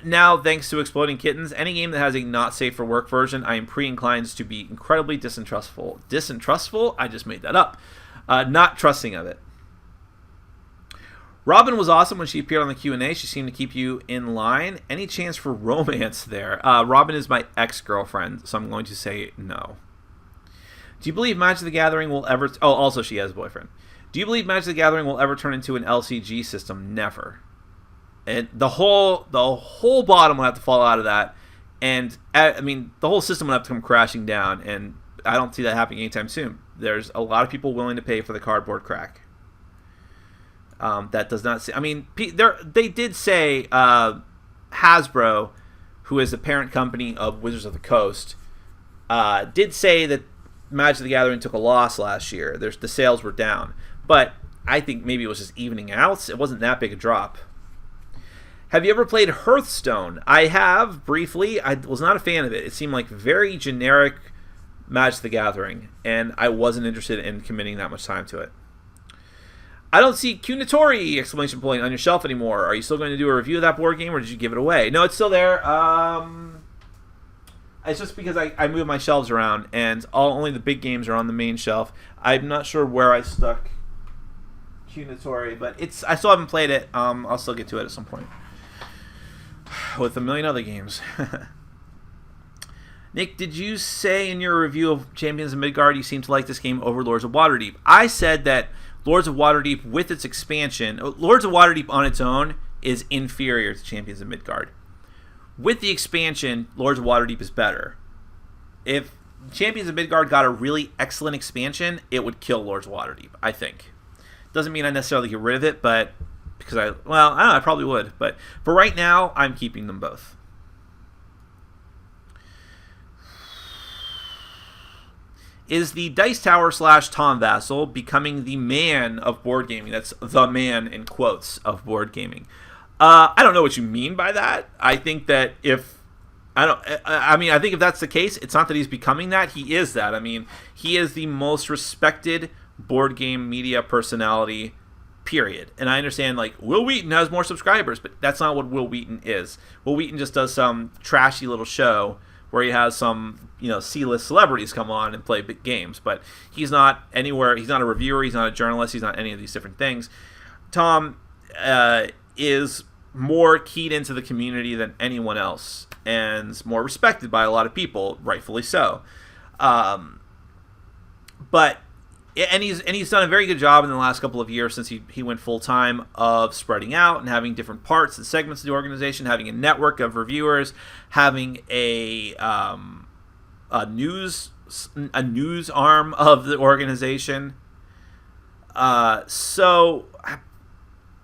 now thanks to Exploding Kittens, any game that has a not safe for work version, I am pre-inclined to be incredibly distrustful. Distrustful? I just made that up. Not trusting of it. Robin was awesome when she appeared on the Q&A. She seemed to keep you in line. Any chance for romance there? Robin is my ex-girlfriend, so I'm going to say no. Do you believe Magic the Gathering will ever... Oh, also she has a boyfriend. Do you believe Magic the Gathering will ever turn into an LCG system? Never. And the whole bottom will have to fall out of that. And, I mean, the whole system will have to come crashing down. And I don't see that happening anytime soon. There's a lot of people willing to pay for the cardboard crack. That does not say... I mean, they did say Hasbro, who is the parent company of Wizards of the Coast, did say that Magic the Gathering took a loss last year. The sales were down. But I think maybe it was just evening out. It wasn't that big a drop. Have you ever played Hearthstone? I have, briefly. I was not a fan of it. It seemed like very generic Magic the Gathering, and I wasn't interested in committing that much time to it. I don't see Kunitori! Exclamation point on your shelf anymore. Are you still going to do a review of that board game, or did you give it away? No, it's still there. It's just because I moved my shelves around, and only the big games are on the main shelf. I'm not sure where I stuck Kunitori, but I still haven't played it. I'll still get to it at some point. With a million other games. Nick, did you say in your review of Champions of Midgard you seem to like this game over Lords of Waterdeep? I said that Lords of Waterdeep with its expansion, Lords of Waterdeep on its own is inferior to Champions of Midgard. With the expansion, Lords of Waterdeep is better. If Champions of Midgard got a really excellent expansion, it would kill Lords of Waterdeep, I think. Doesn't mean I necessarily get rid of it, but because I don't know, I probably would. But for right now, I'm keeping them both. Is the Dice Tower / Tom Vassal becoming the man of board gaming? That's the man in quotes of board gaming. I don't know what you mean by that. I think that if that's the case, it's not that he's becoming that. He is that. I mean, he is the most respected board game media personality, period. And I understand, like, Will Wheaton has more subscribers, but that's not what Will Wheaton is. Will Wheaton just does some trashy little show where he has some, C-list celebrities come on and play big games. But he's not anywhere. He's not a reviewer. He's not a journalist. He's not any of these different things. Tom is more keyed into the community than anyone else and more respected by a lot of people, rightfully so. And he's done a very good job in the last couple of years since he went full-time of spreading out and having different parts and segments of the organization, having a network of reviewers, having a news arm of the organization. So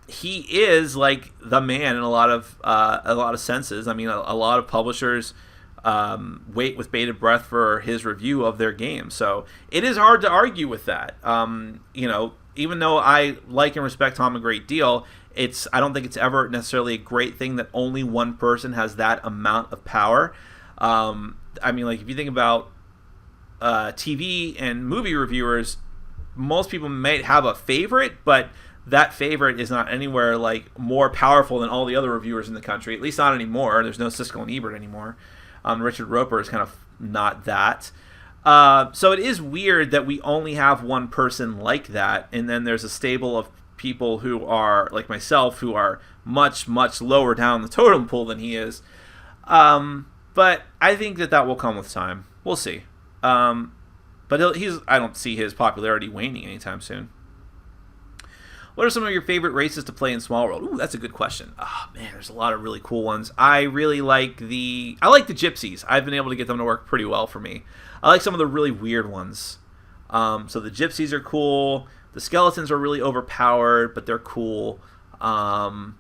he is like the man in a lot of senses. I mean, a lot of publishers wait with bated breath for his review of their game. So it is hard to argue with that. Even though I like and respect Tom a great deal, I don't think it's ever necessarily a great thing that only one person has that amount of power. If you think about TV and movie reviewers, most people might have a favorite, but that favorite is not anywhere like more powerful than all the other reviewers in the country. At least not anymore. There's no Siskel and Ebert anymore. Richard Roper is kind of not that. So it is weird that we only have one person like that, and then there's a stable of people who are, like myself, who are much, much lower down the totem pole than he is. But I think that will come with time. We'll see. But I don't see his popularity waning anytime soon. What are some of your favorite races to play in Small World? Ooh, that's a good question. Oh, man, there's a lot of really cool ones. I really like the gypsies. I've been able to get them to work pretty well for me. I like some of the really weird ones. So the gypsies are cool. The skeletons are really overpowered, but they're cool. What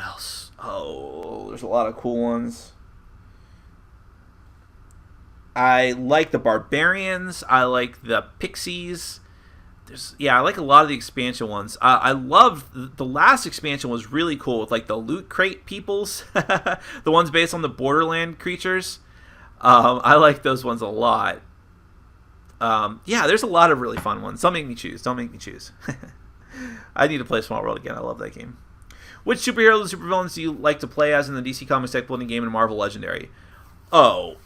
else? Oh, there's a lot of cool ones. I like the barbarians. I like the pixies. I like a lot of the expansion ones. I love the last expansion was really cool with like the loot crate peoples, the ones based on the Borderland creatures. I like those ones a lot. There's a lot of really fun ones. Don't make me choose. I need to play Small World again. I love that game. Which superheroes and supervillains do you like to play as in the DC Comics deck building game and Marvel Legendary? Well,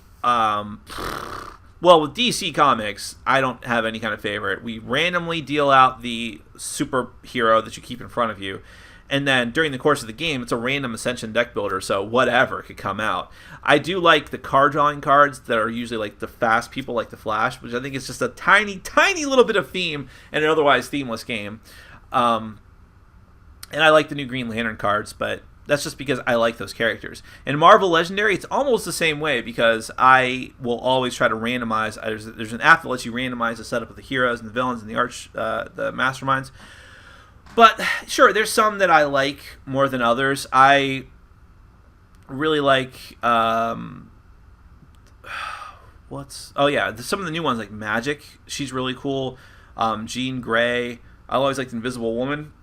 with DC Comics, I don't have any kind of favorite. We randomly deal out the superhero that you keep in front of you, and then during the course of the game, it's a random Ascension deck builder, so whatever could come out. I do like the card drawing cards that are usually like the fast people, like the Flash, which I think is just a tiny, tiny little bit of theme in an otherwise themeless game. And I like the new Green Lantern cards, but that's just because I like those characters. In Marvel Legendary, it's almost the same way because I will always try to randomize. There's an app that lets you randomize the setup of the heroes and the villains and the masterminds. But sure, there's some that I like more than others. I really like some of the new ones like Magic. She's really cool. Jean Grey. I always liked Invisible Woman.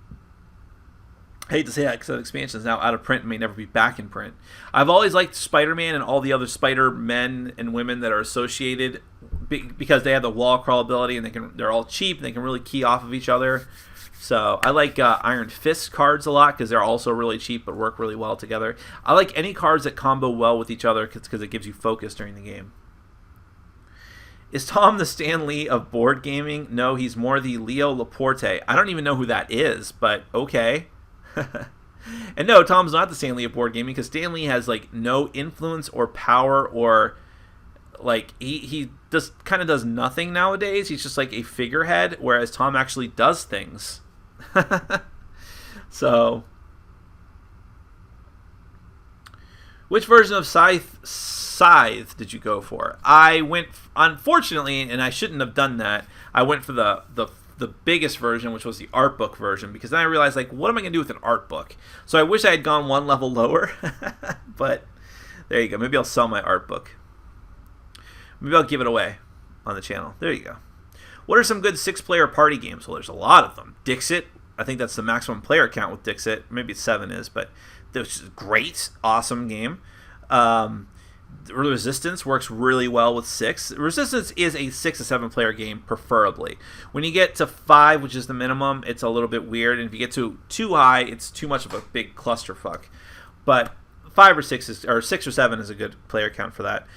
I hate to say that because that expansion is now out of print and may never be back in print. I've always liked Spider-Man and all the other Spider-Men and women that are associated because they have the wall crawl ability and they're all cheap and they can really key off of each other. So I like Iron Fist cards a lot because they're also really cheap but work really well together. I like any cards that combo well with each other because it gives you focus during the game. Is Tom the Stan Lee of board gaming? No, he's more the Leo Laporte. I don't even know who that is, but okay. And no, Tom's not the Stan Lee of board gaming because Stan Lee has like no influence or power or like he just kind of does nothing nowadays. He's just like a figurehead, whereas Tom actually does things. So, which version of Scythe did you go for? I went, unfortunately, and I shouldn't have done that. I went for the biggest version, which was the art book version, because then I realized, like, what am I going to do with an art book? So I wish I had gone one level lower, but there you go. Maybe I'll sell my art book. Maybe I'll give it away on the channel. There you go. What are some good 6-player party games? Well, there's a lot of them. Dixit, I think that's the maximum player count with Dixit. Maybe 7 is, but it's a great, awesome game. Resistance works really well with 6. Resistance is a 6 to 7 player game, preferably. When you get to 5, which is the minimum, it's a little bit weird. And if you get to too high, it's too much of a big clusterfuck. But 5 or 6 or 6 or 7 is a good player count for that.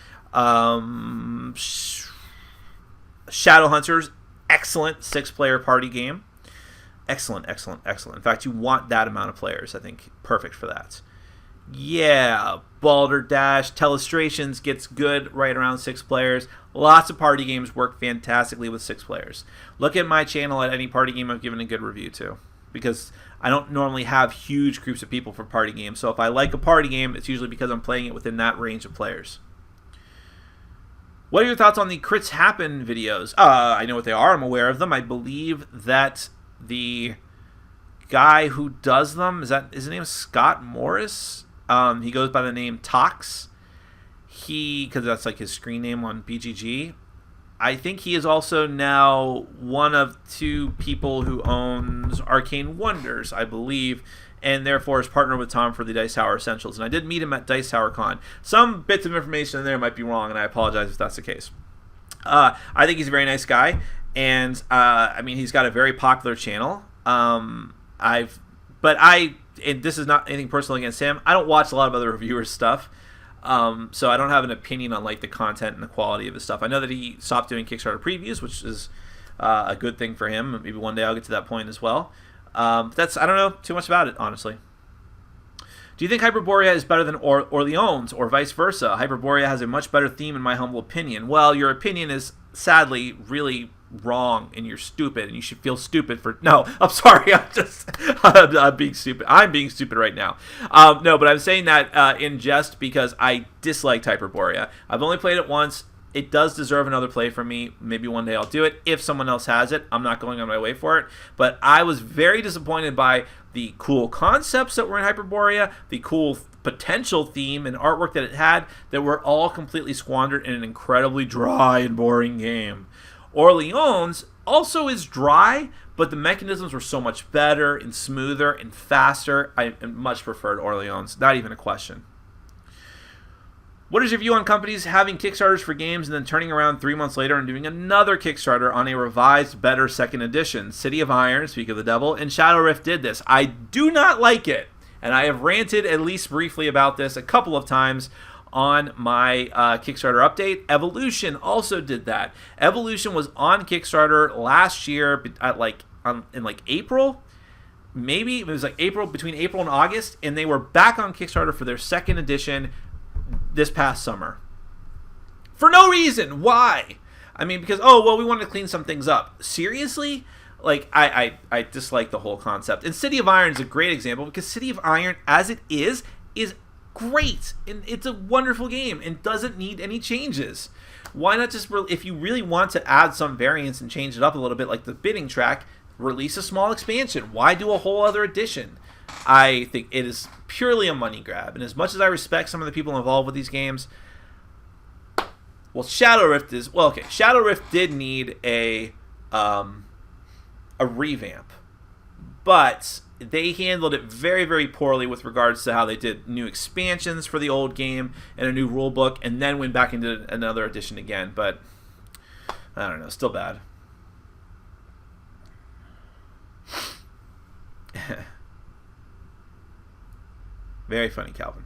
Shadowhunters, excellent 6-player party game. Excellent. In fact, you want that amount of players. I think perfect for that. Yeah, Balderdash, Telestrations gets good right around 6 players. Lots of party games work fantastically with 6 players. Look at my channel at any party game I've given a good review to, because I don't normally have huge groups of people for party games. So if I like a party game, it's usually because I'm playing it within that range of players. What are your thoughts on the Crits Happen videos? I know what they are. I'm aware of them. I believe that the guy who does them, his name is Scott Morris? He goes by the name Tox. Because that's like his screen name on BGG. I think he is also now one of 2 people who owns Arcane Wonders, I believe, and therefore is partnered with Tom for the Dice Tower Essentials. And I did meet him at Dice Tower Con. Some bits of information in there might be wrong, and I apologize if that's the case. I think he's a very nice guy, and he's got a very popular channel. And this is not anything personal against him. I don't watch a lot of other reviewers' stuff, so I don't have an opinion on like the content and the quality of his stuff. I know that he stopped doing Kickstarter previews, which is a good thing for him. Maybe one day I'll get to that point as well. I don't know too much about it, honestly. Do you think Hyperborea is better than Orleans, or vice versa? Hyperborea has a much better theme, in my humble opinion. Well, your opinion is sadly really wrong, and you're stupid, and you should feel stupid for... No, I'm sorry. I'm being stupid. I'm being stupid right now. No, but I'm saying that in jest because I disliked Hyperborea. I've only played it once. It does deserve another play from me. Maybe one day I'll do it. If someone else has it, I'm not going on my way for it. But I was very disappointed by the cool concepts that were in Hyperborea, the cool potential theme and artwork that it had, that were all completely squandered in an incredibly dry and boring game. Orleans also is dry, but the mechanisms were so much better and smoother and faster. I much preferred Orleans. Not even a question. What is your view on companies having Kickstarters for games and then turning around 3 months later and doing another Kickstarter on a revised, better second edition? City of Iron, Speak of the Devil, and Shadow Rift did this. I do not like it, and I have ranted at least briefly about this a couple of times on my Kickstarter update. Evolution also did that. Evolution was on Kickstarter last year at in April. Maybe it was between April and August, and they were back on Kickstarter for their second edition this past summer. For no reason. Why? I mean, because, we wanted to clean some things up. Seriously? I dislike the whole concept. And City of Iron is a great example, because City of Iron, as it is great. And it's a wonderful game and doesn't need any changes. Why not just, if you really want to add some variants and change it up a little bit, like the bidding track, release a small expansion. Why do a whole other edition? I think it is purely a money grab. And as much as I respect some of the people involved with these games, Shadow Rift is... Shadow Rift did need a revamp. But they handled it very, very poorly with regards to how they did new expansions for the old game and a new rule book, and then went back into another edition again. But, I don't know, still bad. Very funny, Calvin.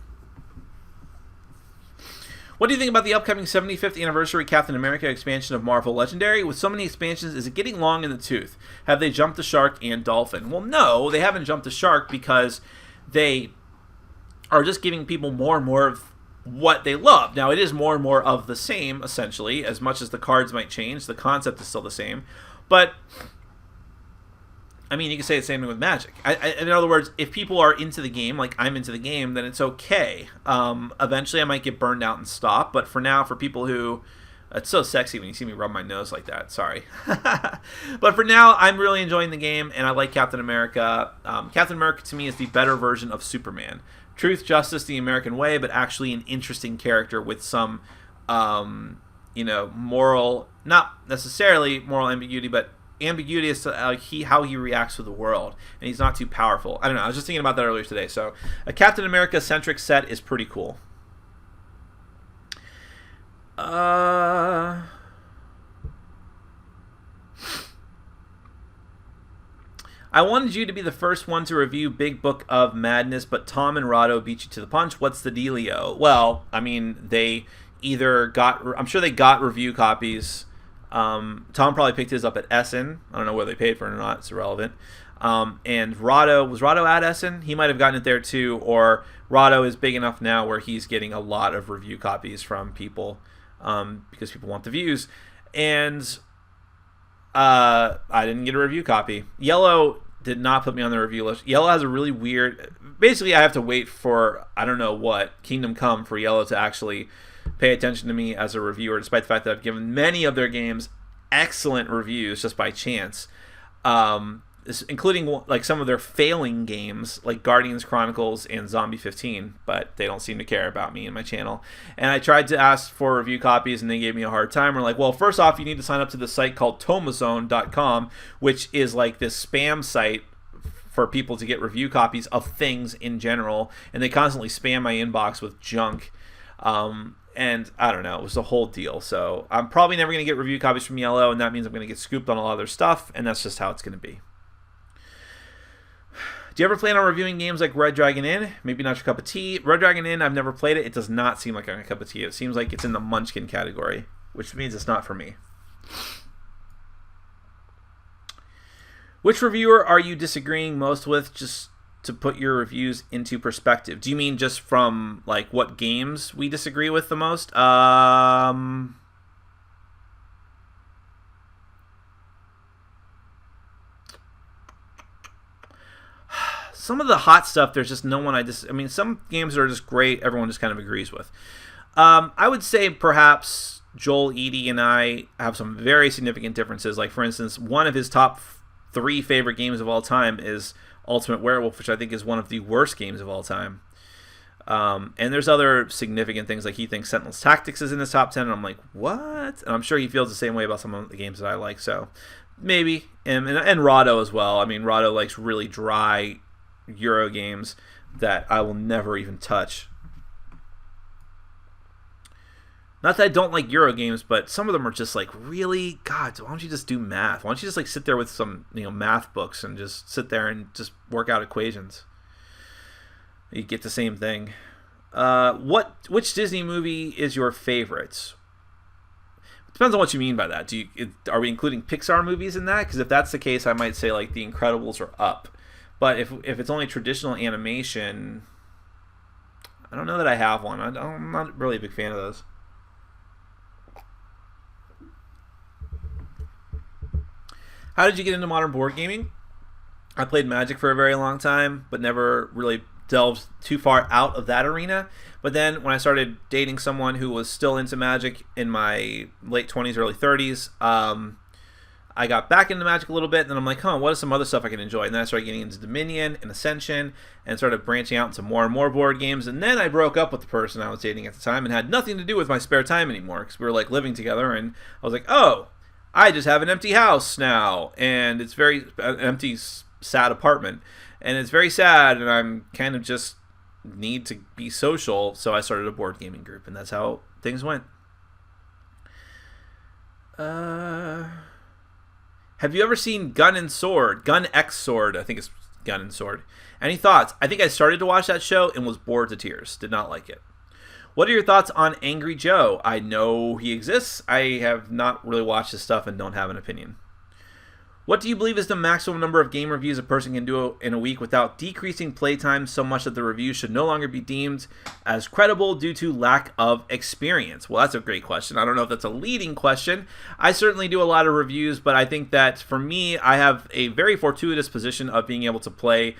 What do you think about the upcoming 75th anniversary Captain America expansion of Marvel Legendary? With so many expansions, is it getting long in the tooth? Have they jumped the shark and dolphin? Well, no, they haven't jumped the shark, because they are just giving people more and more of what they love. Now, it is more and more of the same, essentially. As much as the cards might change, the concept is still the same. But I mean, you can say the same thing with Magic. In other words, if people are into the game, like I'm into the game, then it's okay. Eventually, I might get burned out and stop. But for now, for people who... It's so sexy when you see me rub my nose like that. Sorry. But for now, I'm really enjoying the game, and I like Captain America. Captain America, to me, is the better version of Superman. Truth, justice, the American way, but actually an interesting character with some, moral... Not necessarily moral ambiguity, but ambiguity as to how he reacts to the world, and he's not too powerful. I don't know. I was just thinking about that earlier today. So a Captain America centric set is pretty cool. I wanted you to be the first one to review Big Book of Madness, but Tom and Rado beat you to the punch. What's the dealio? Well, I mean, they either got... I'm sure they got review copies. Tom probably picked his up at Essen. I don't know whether they paid for it or not. It's irrelevant. And Rado, was Rado at Essen? He might have gotten it there too. Or Rado is big enough now where he's getting a lot of review copies from people, because people want the views. And I didn't get a review copy. Yellow did not put me on the review list. Yellow has a really weird... Basically, I have to wait for, I don't know what, Kingdom Come for Yellow to actually pay attention to me as a reviewer, despite the fact that I've given many of their games excellent reviews just by chance, including like some of their failing games like Guardians Chronicles and Zombie 15, but they don't seem to care about me and my channel. And I tried to ask for review copies, and they gave me a hard time. We're like, well, first off, you need to sign up to the site called tomazone.com, which is like this spam site for people to get review copies of things in general, and they constantly spam my inbox with junk. And I don't know, it was a whole deal. So I'm probably never going to get review copies from Yellow, and that means I'm going to get scooped on a lot of their stuff, and that's just how it's going to be. Do you ever plan on reviewing games like Red Dragon Inn? Maybe not your cup of tea. Red Dragon Inn, I've never played it. It does not seem like a cup of tea. It seems like it's in the Munchkin category, which means it's not for me. Which reviewer are you disagreeing most with, just to put your reviews into perspective? Do you mean just from like what games we disagree with the most? Some of the hot stuff, there's just no one I mean, some games are just great, everyone just kind of agrees with. I would say perhaps Joel, Edie, and I have some very significant differences. Like, for instance, one of his top 3 favorite games of all time is Ultimate Werewolf, which I think is one of the worst games of all time. And there's other significant things, like he thinks Sentinel's Tactics is in his top 10, and I'm like, what? And I'm sure he feels the same way about some of the games that I like, so maybe. And Rado as well. I mean, Rado likes really dry Euro games that I will never even touch. Not that I don't like Euro games, but some of them are just like, really? God, why don't you just do math? Why don't you just like sit there with some math books and just sit there and just work out equations? You get the same thing. Which Disney movie is your favorite? It depends on what you mean by that. Are we including Pixar movies in that? Because if that's the case, I might say like The Incredibles or Up. But if it's only traditional animation, I don't know that I have one. I'm not really a big fan of those. How did you get into modern board gaming? I played Magic for a very long time, but never really delved too far out of that arena. But then when I started dating someone who was still into Magic in my late 20s, early 30s, I got back into Magic a little bit, and then I'm like, what is some other stuff I can enjoy? And then I started getting into Dominion and Ascension and started branching out into more and more board games. And then I broke up with the person I was dating at the time and had nothing to do with my spare time anymore, because we were like living together, and I was like, I just have an empty house now, and it's an empty, sad apartment, and it's very sad, and I'm kind of just need to be social, so I started a board gaming group, and that's how things went. Have you ever seen Gun X Sword? I think it's Gun and Sword. Any thoughts? I think I started to watch that show and was bored to tears. Did not like it. What are your thoughts on Angry Joe? I know he exists. I have not really watched his stuff and don't have an opinion. What do you believe is the maximum number of game reviews a person can do in a week without decreasing playtime so much that the review should no longer be deemed as credible due to lack of experience? Well, that's a great question. I don't know if that's a leading question. I certainly do a lot of reviews, but I think that for me, I have a very fortuitous position of being able to play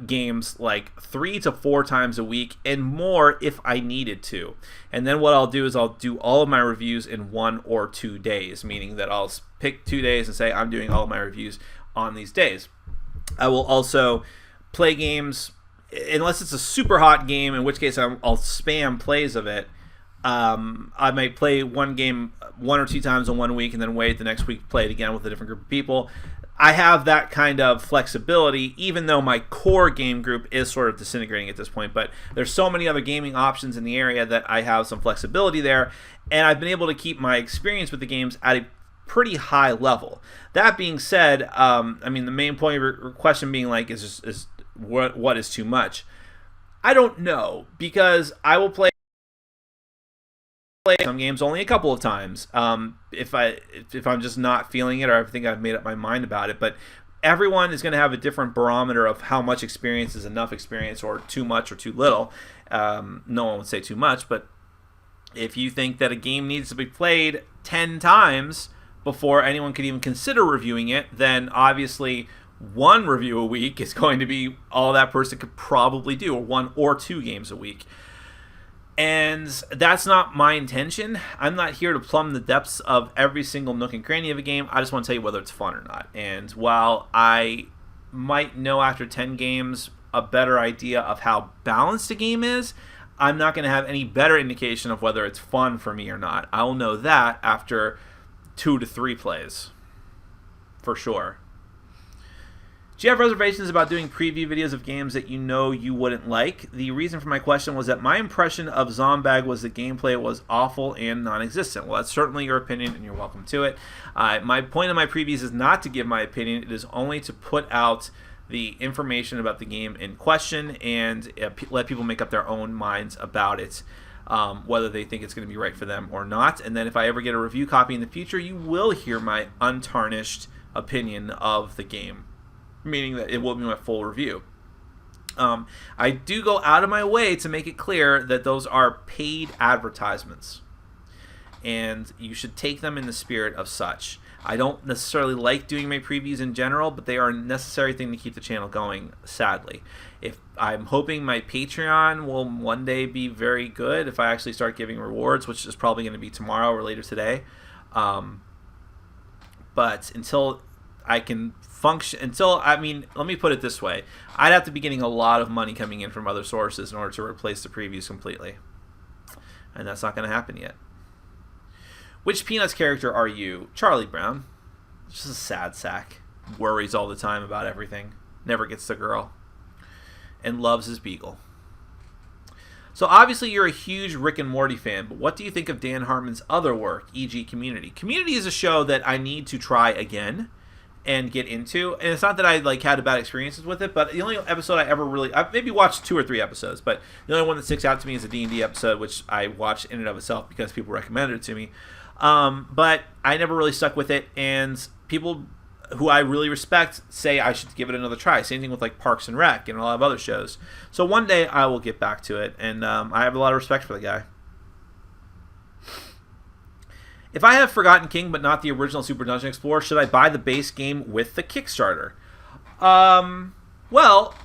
games like 3 to 4 times a week and more if I needed to. And then what I'll do is I'll do all of my reviews in 1 or 2 days, meaning that I'll pick 2 days and say I'm doing all of my reviews on these days. I will also play games, unless it's a super hot game, in which case I'll spam plays of it. I might play one game 1 or 2 times in 1 week and then wait the next week, play it again with a different group of people. I have that kind of flexibility, even though my core game group is sort of disintegrating at this point. But there's so many other gaming options in the area that I have some flexibility there, and I've been able to keep my experience with the games at a pretty high level. That being said, the main point of your question being like, is what is too much? I don't know, because I will play some games only a couple of times if I'm just not feeling it, or I think I've made up my mind about it. But everyone is going to have a different barometer of how much experience is enough experience, or too much or too little. No one would say too much, but if you think that a game needs to be played 10 times before anyone could even consider reviewing it, then obviously 1 review a week is going to be all that person could probably do, or 1 or 2 games a week. And that's not my intention. I'm not here to plumb the depths of every single nook and cranny of a game. I just want to tell you whether it's fun or not. And while I might know after 10 games a better idea of how balanced a game is, I'm not going to have any better indication of whether it's fun for me or not. I'll know that after 2 to 3 plays, for sure. Do you have reservations about doing preview videos of games that you know you wouldn't like? The reason for my question was that my impression of Zombag was the gameplay was awful and non-existent. Well, that's certainly your opinion, and you're welcome to it. My point of my previews is not to give my opinion. It is only to put out the information about the game in question and let people make up their own minds about it, whether they think it's going to be right for them or not. And then if I ever get a review copy in the future, you will hear my untarnished opinion of the game, meaning that it will be my full review. I do go out of my way to make it clear that those are paid advertisements, and you should take them in the spirit of such. I don't necessarily like doing my previews in general, but they are a necessary thing to keep the channel going, sadly. If I'm hoping my Patreon will one day be very good if I actually start giving rewards, which is probably going to be tomorrow or later today. But until I can function, let me put it this way. I'd have to be getting a lot of money coming in from other sources in order to replace the previews completely. And that's not going to happen yet. Which Peanuts character are you? Charlie Brown. Just a sad sack. Worries all the time about everything. Never gets the girl. And loves his beagle. So obviously you're a huge Rick and Morty fan, but what do you think of Dan Harmon's other work, e.g. Community? Community is a show that I need to try again and get into. And it's not that I had bad experiences with it, but the only episode I ever really... I've maybe watched 2 or 3 episodes, but the only one that sticks out to me is a D&D episode, which I watched in and of itself because people recommended it to me. But I never really stuck with it, and people who I really respect say I should give it another try. Same thing with Parks and Rec and a lot of other shows. So one day I will get back to it, and I have a lot of respect for the guy. If I have Forgotten King but not the original Super Dungeon Explorer, should I buy the base game with the Kickstarter? Well,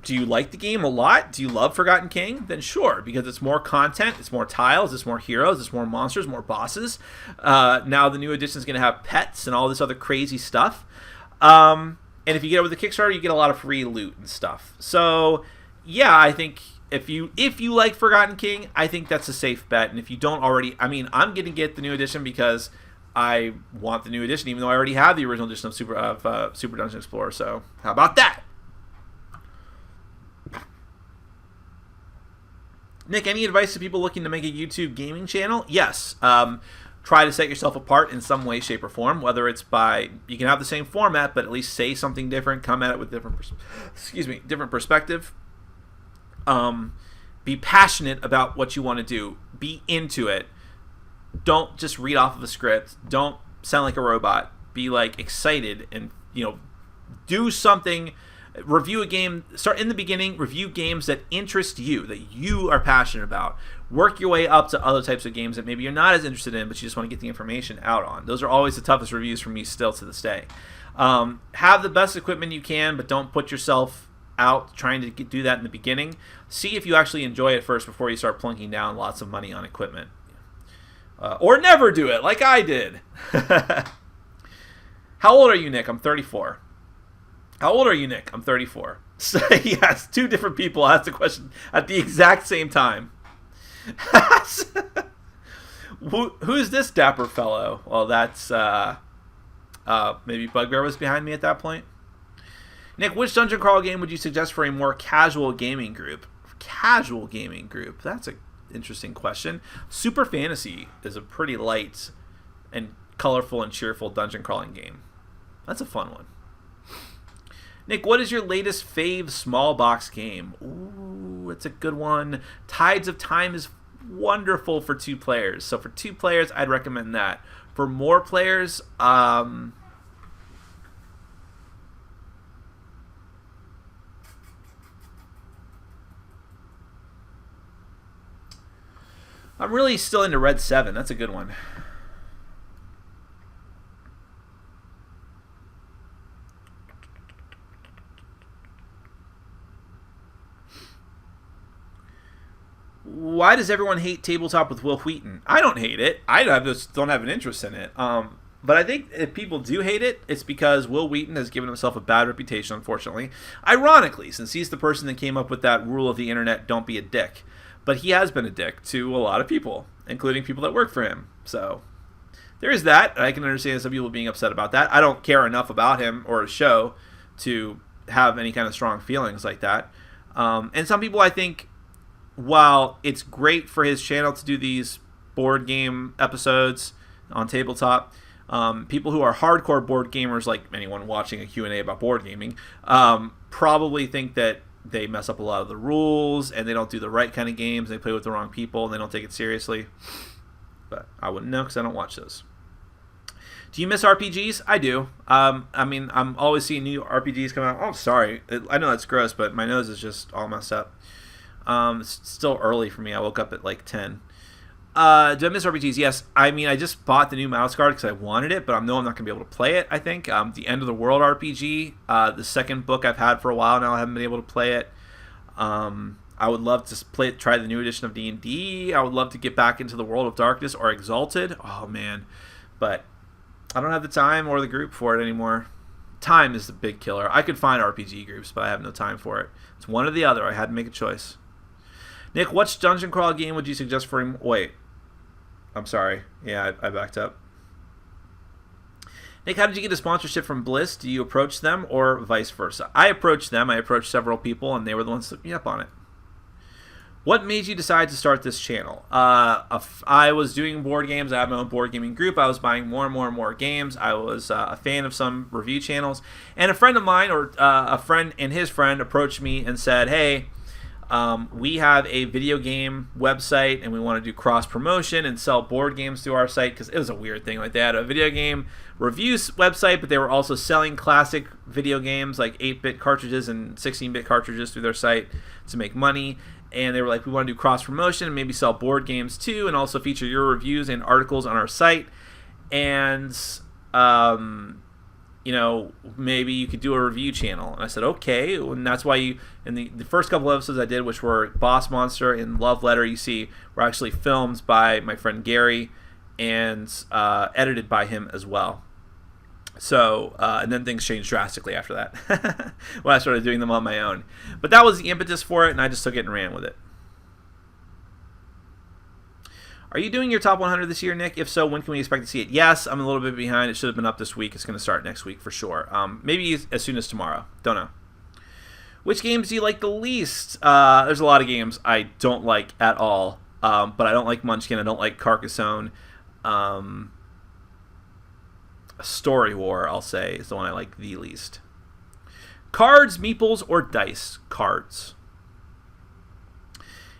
do you like the game a lot? Do you love Forgotten King? Then sure, because it's more content, it's more tiles, it's more heroes, it's more monsters, more bosses. Now the new edition is going to have pets and all this other crazy stuff. And if you get it with the Kickstarter, you get a lot of free loot and stuff. So yeah, I think if you like Forgotten King, I think that's a safe bet. And if you don't already, I'm going to get the new edition because I want the new edition, even though I already have the original edition of Super Dungeon Explorer. So how about that? Nick, any advice to people looking to make a YouTube gaming channel? Yes. Try to set yourself apart in some way, shape, or form. Whether it's you can have the same format, but at least say something different. Come at it with different perspective. Be passionate about what you want to do. Be into it. Don't just read off of a script. Don't sound like a robot. Be excited and do something. Review a game. Start in the beginning. Review games that interest you, that you are passionate about. Work your way up to other types of games that maybe you're not as interested in, but you just want to get the information out on. Those are always the toughest reviews for me still to this day. Have the best equipment you can, but don't put yourself out trying to do that in the beginning. See if you actually enjoy it first before you start plunking down lots of money on equipment. Or never do it like I did. How old are you, Nick? I'm 34. How old are you, Nick? I'm 34. So, yes, 2 different people asked the question at the exact same time. Who's this dapper fellow? Well, that's maybe Bugbear was behind me at that point. Nick, which dungeon crawl game would you suggest for a more casual gaming group? Casual gaming group? That's an interesting question. Super Fantasy is a pretty light and colorful and cheerful dungeon crawling game. That's a fun one. Nick, what is your latest fave small box game? Ooh, it's a good one. Tides of Time is wonderful for 2 players. So for 2 players, I'd recommend that. For more players, I'm really still into Red 7. That's a good one. Why does everyone hate Tabletop with Will Wheaton? I don't hate it. I just don't have an interest in it. But I think if people do hate it, it's because Will Wheaton has given himself a bad reputation, unfortunately. Ironically, since he's the person that came up with that rule of the internet, don't be a dick. But he has been a dick to a lot of people, including people that work for him. So there is that. I can understand some people being upset about that. I don't care enough about him or his show to have any kind of strong feelings like that. And some people, I think, while it's great for his channel to do these board game episodes on Tabletop, people who are hardcore board gamers, like anyone watching a Q&A about board gaming, probably think that they mess up a lot of the rules and they don't do the right kind of games. They play with the wrong people and they don't take it seriously. But I wouldn't know because I don't watch those. Do you miss RPGs? I do. I'm always seeing new RPGs come out. Oh, sorry. I know that's gross, but my nose is just all messed up. It's still early for me. I woke up at 10. Do I miss RPGs? Yes. I mean, I just bought the new mouse guard because I wanted it, but I know I'm not going to be able to play it, I think. The End of the World RPG, the second book I've had for a while now, I haven't been able to play it. I would love to try the new edition of D&D. I would love to get back into the World of Darkness or Exalted. Oh, man. But I don't have the time or the group for it anymore. Time is the big killer. I could find RPG groups, but I have no time for it. It's one or the other. I had to make a choice. Nick, which dungeon crawl game would you suggest for him? Wait. I'm sorry. Yeah, I backed up. Nick, how did you get a sponsorship from Bliss? Do you approach them or vice versa? I approached them. I approached several people, and they were the ones that took me up on it. What made you decide to start this channel? I was doing board games. I have my own board gaming group. I was buying more and more and more games. I was a fan of some review channels. And a friend of mine, or a friend and his friend, approached me and said, hey, we have a video game website and we want to do cross promotion and sell board games through our site, because it was a weird thing. Like, they had a video game reviews website, but they were also selling classic video games like 8-bit cartridges and 16-bit cartridges through their site to make money. And they were like, we want to do cross promotion and maybe sell board games too, and also feature your reviews and articles on our site. And maybe you could do a review channel. And I said, okay. And that's why in the first couple episodes I did, which were Boss Monster and Love Letter, you see, were actually filmed by my friend Gary and edited by him as well. So, and then things changed drastically after that when I started doing them on my own. But that was the impetus for it, and I just took it and ran with it. Are you doing your top 100 this year, Nick? If so, when can we expect to see it? Yes, I'm a little bit behind. It should have been up this week. It's going to start next week for sure. Maybe as soon as tomorrow. Don't know. Which games do you like the least? There's a lot of games I don't like at all. But I don't like Munchkin. I don't like Carcassonne. Story War, I'll say, is the one I like the least. Cards, meeples, or dice? Cards.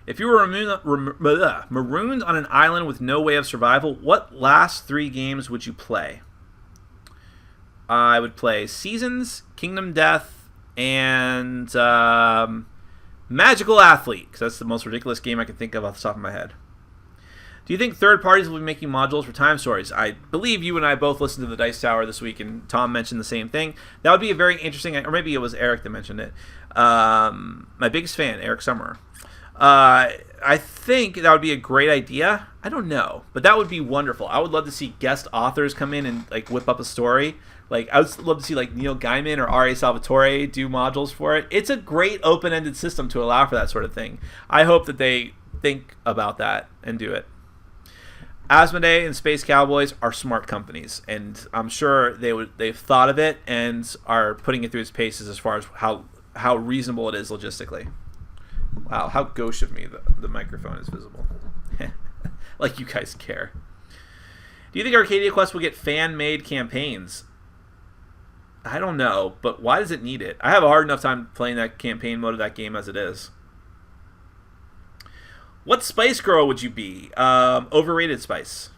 If you were marooned on an island with no way of survival, what last 3 games would you play? I would play Seasons, Kingdom Death, and Magical Athlete, because that's the most ridiculous game I can think of off the top of my head. Do you think third parties will be making modules for Time Stories? I believe you and I both listened to the Dice Tower this week, and Tom mentioned the same thing. That would be a very interesting, or maybe it was Eric that mentioned it. My biggest fan, Eric Summerer. I think that would be a great idea. I don't know, but that would be wonderful. I would love to see guest authors come in and like whip up a story. Like, I would love to see like Neil Gaiman or R.A. Salvatore do modules for it. It's a great open-ended system to allow for that sort of thing. I hope that they think about that and do it. Asmodee and Space Cowboys are smart companies, and I'm sure they've thought of it and are putting it through its paces as far as how reasonable it is logistically. Wow, how gauche of me the microphone is visible. Like you guys care. Do you think Arcadia Quest will get fan-made campaigns? I don't know, but why does it need it? I have a hard enough time playing that campaign mode of that game as it is. What Spice Girl would you be? Overrated Spice.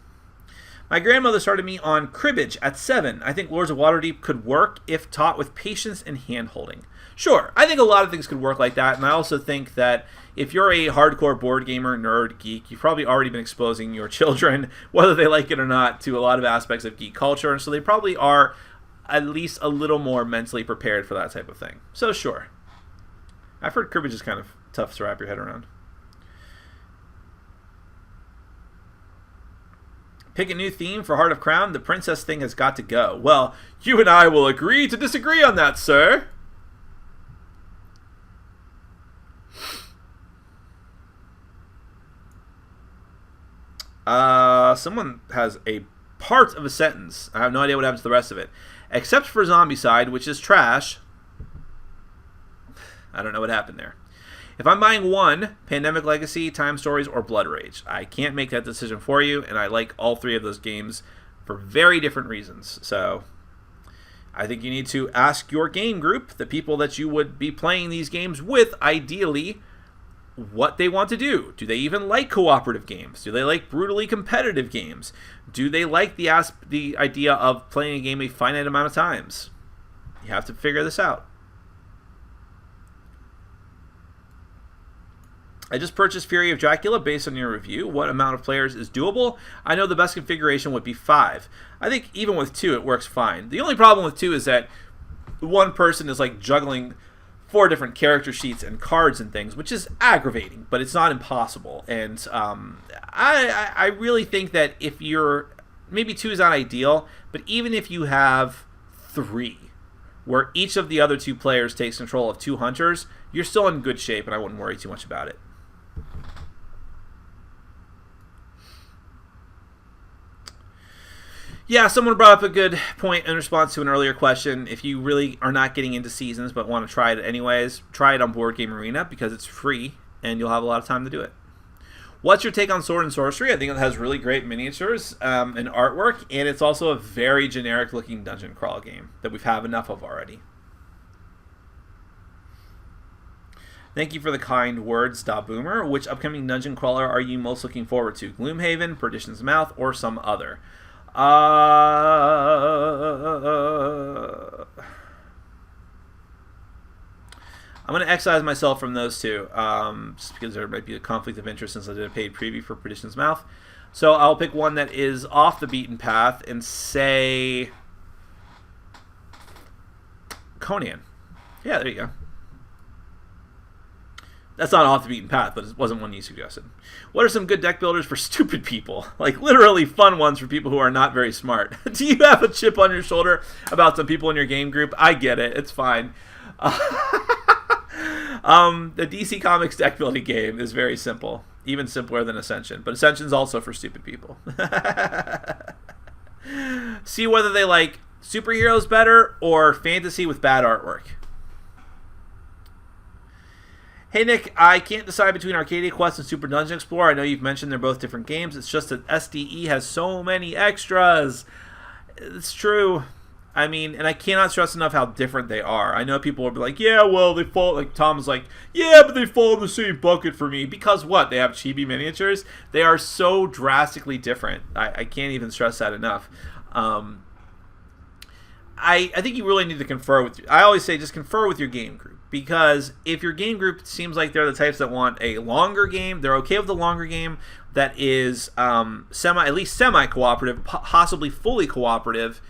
My grandmother started me on cribbage at 7. I think Lords of Waterdeep could work if taught with patience and hand-holding. Sure, I think a lot of things could work like that, and I also think that if you're a hardcore board gamer, nerd, geek, you've probably already been exposing your children, whether they like it or not, to a lot of aspects of geek culture, and so they probably are at least a little more mentally prepared for that type of thing. So sure. I've heard cribbage is kind of tough to wrap your head around. Pick a new theme for Heart of Crown. The princess thing has got to go. Well, you and I will agree to disagree on that, sir. Someone has a part of a sentence. I have no idea what happens to the rest of it. Except for Zombicide, which is trash. I don't know what happened there. If I'm buying one, Pandemic Legacy, Time Stories, or Blood Rage. I can't make that decision for you, and I like all 3 of those games for very different reasons. So I think you need to ask your game group, the people that you would be playing these games with, ideally, what they want to do. Do they even like cooperative games? Do they like brutally competitive games? Do they like the idea of playing a game a finite amount of times? You have to figure this out. I just purchased Fury of Dracula based on your review. What amount of players is doable? I know the best configuration would be 5. I think even with 2 it works fine. The only problem with 2 is that one person is like juggling 4 different character sheets and cards and things, which is aggravating, but it's not impossible. And I really think that if you're, maybe 2 is not ideal, but even if you have 3, where each of the other 2 players takes control of 2 hunters, you're still in good shape, and I wouldn't worry too much about it. Yeah, someone brought up a good point in response to an earlier question. If you really are not getting into seasons but want to try it anyways, try it on Board Game Arena because it's free and you'll have a lot of time to do it. What's your take on Sword and Sorcery? I think it has really great miniatures and artwork, and it's also a very generic-looking dungeon crawl game that we've had enough of already. Thank you for the kind words, Da Boomer. Which upcoming dungeon crawler are you most looking forward to? Gloomhaven, Perdition's Mouth, or some other? I'm going to excise myself from those 2, just because there might be a conflict of interest since I did a paid preview for Perdition's Mouth. So I'll pick one that is off the beaten path and say Conan. Yeah, there you go. That's not off the beaten path, but it wasn't one you suggested. What are some good deck builders for stupid people? Like, literally fun ones for people who are not very smart. Do you have a chip on your shoulder about some people in your game group? I get it. It's fine. The DC Comics deck building game is very simple. Even simpler than Ascension. But Ascension's also for stupid people. See whether they like superheroes better or fantasy with bad artwork. Hey Nick, I can't decide between Arcadia Quest and Super Dungeon Explorer. I know you've mentioned they're both different games. It's just that SDE has so many extras. It's true. I mean, and I cannot stress enough how different they are. I know people will be like, yeah, well, they fall, like Tom's like, yeah, but they fall in the same bucket for me. Because what? They have chibi miniatures? They are so drastically different. I can't even stress that enough. I think you really need to confer with, I always say just confer with your game group. Because if your game group seems like they're the types that want a longer game, they're okay with the longer game that is at least semi-cooperative, possibly fully cooperative,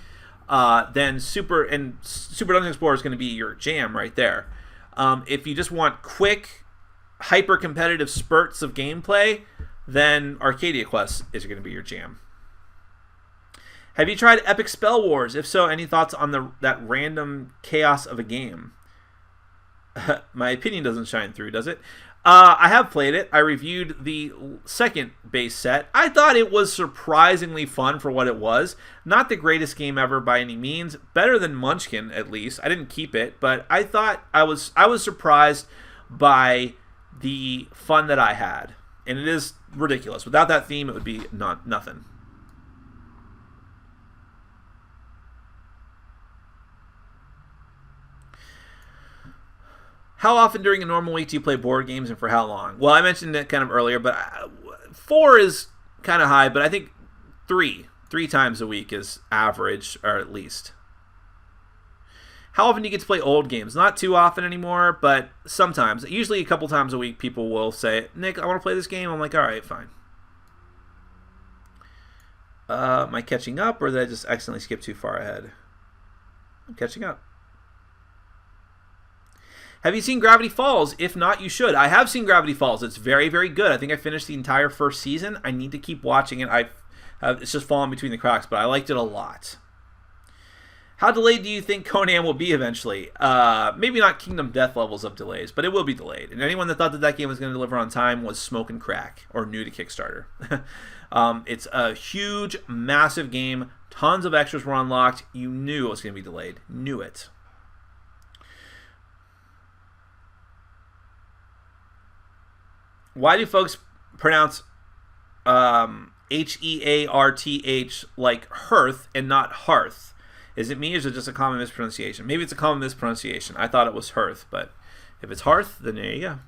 then Super Dungeon Explorer is going to be your jam right there. If you just want quick, hyper-competitive spurts of gameplay, then Arcadia Quest is going to be your jam. Have you tried Epic Spell Wars? If so, any thoughts on that random chaos of a game? My opinion doesn't shine through, does it? I have played it. I reviewed the second base set. I thought it was surprisingly fun for what it was. Not the greatest game ever by any means. Better than Munchkin, at least. I didn't keep it, but I thought I was surprised by the fun that I had. And it is ridiculous. Without that theme, it would be nothing. How often during a normal week do you play board games and for how long? Well, I mentioned it kind of earlier, but 4 is kind of high, but I think 3 times a week is average, or at least. How often do you get to play old games? Not too often anymore, but sometimes. Usually a couple times a week people will say, Nick, I want to play this game. I'm like, all right, fine. Am I catching up, or did I just accidentally skip too far ahead? I'm catching up. Have you seen Gravity Falls? If not, you should. I have seen Gravity Falls. It's very, very good. I think I finished the entire first season. I need to keep watching it. It's just fallen between the cracks, but I liked it a lot. How delayed do you think Conan will be eventually? Maybe not Kingdom Death levels of delays, but it will be delayed. And anyone that thought that game was going to deliver on time was smoking crack or new to Kickstarter. It's a huge, massive game. Tons of extras were unlocked. You knew it was going to be delayed. Knew it. Why do folks pronounce Hearth like hearth and not hearth? Is it me, or is it just a common mispronunciation? Maybe it's a common mispronunciation. I thought it was hearth, but if it's hearth, then there you go.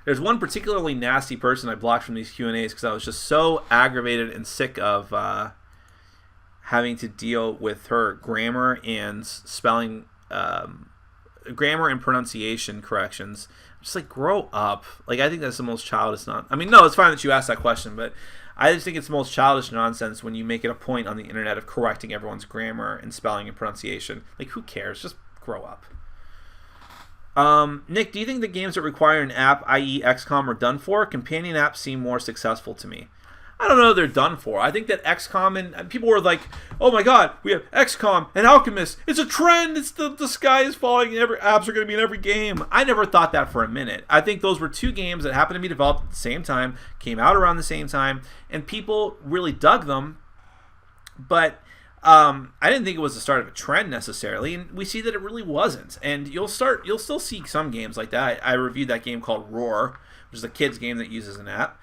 There's one particularly nasty person I blocked from these Q&As because I was just so aggravated and sick of having to deal with her grammar and spelling, grammar and pronunciation corrections. Just like, grow up. Like, I think that's the most childish I mean, no, it's fine that you asked that question, but I just think it's the most childish nonsense when you make it a point on the internet of correcting everyone's grammar and spelling and pronunciation. Like, who cares? Just grow up. Nick, do you think the games that require an app, i.e. XCOM, are done for? Companion apps seem more successful to me. I don't know if they're done for. I think that XCOM and people were like, oh my god, we have XCOM and Alchemist. It's a trend. It's the sky is falling and apps are going to be in every game. I never thought that for a minute. I think those were two games that happened to be developed at the same time, came out around the same time, and people really dug them. But I didn't think it was the start of a trend necessarily, and we see that it really wasn't. And you'll still see some games like that. I reviewed that game called Roar, which is a kid's game that uses an app.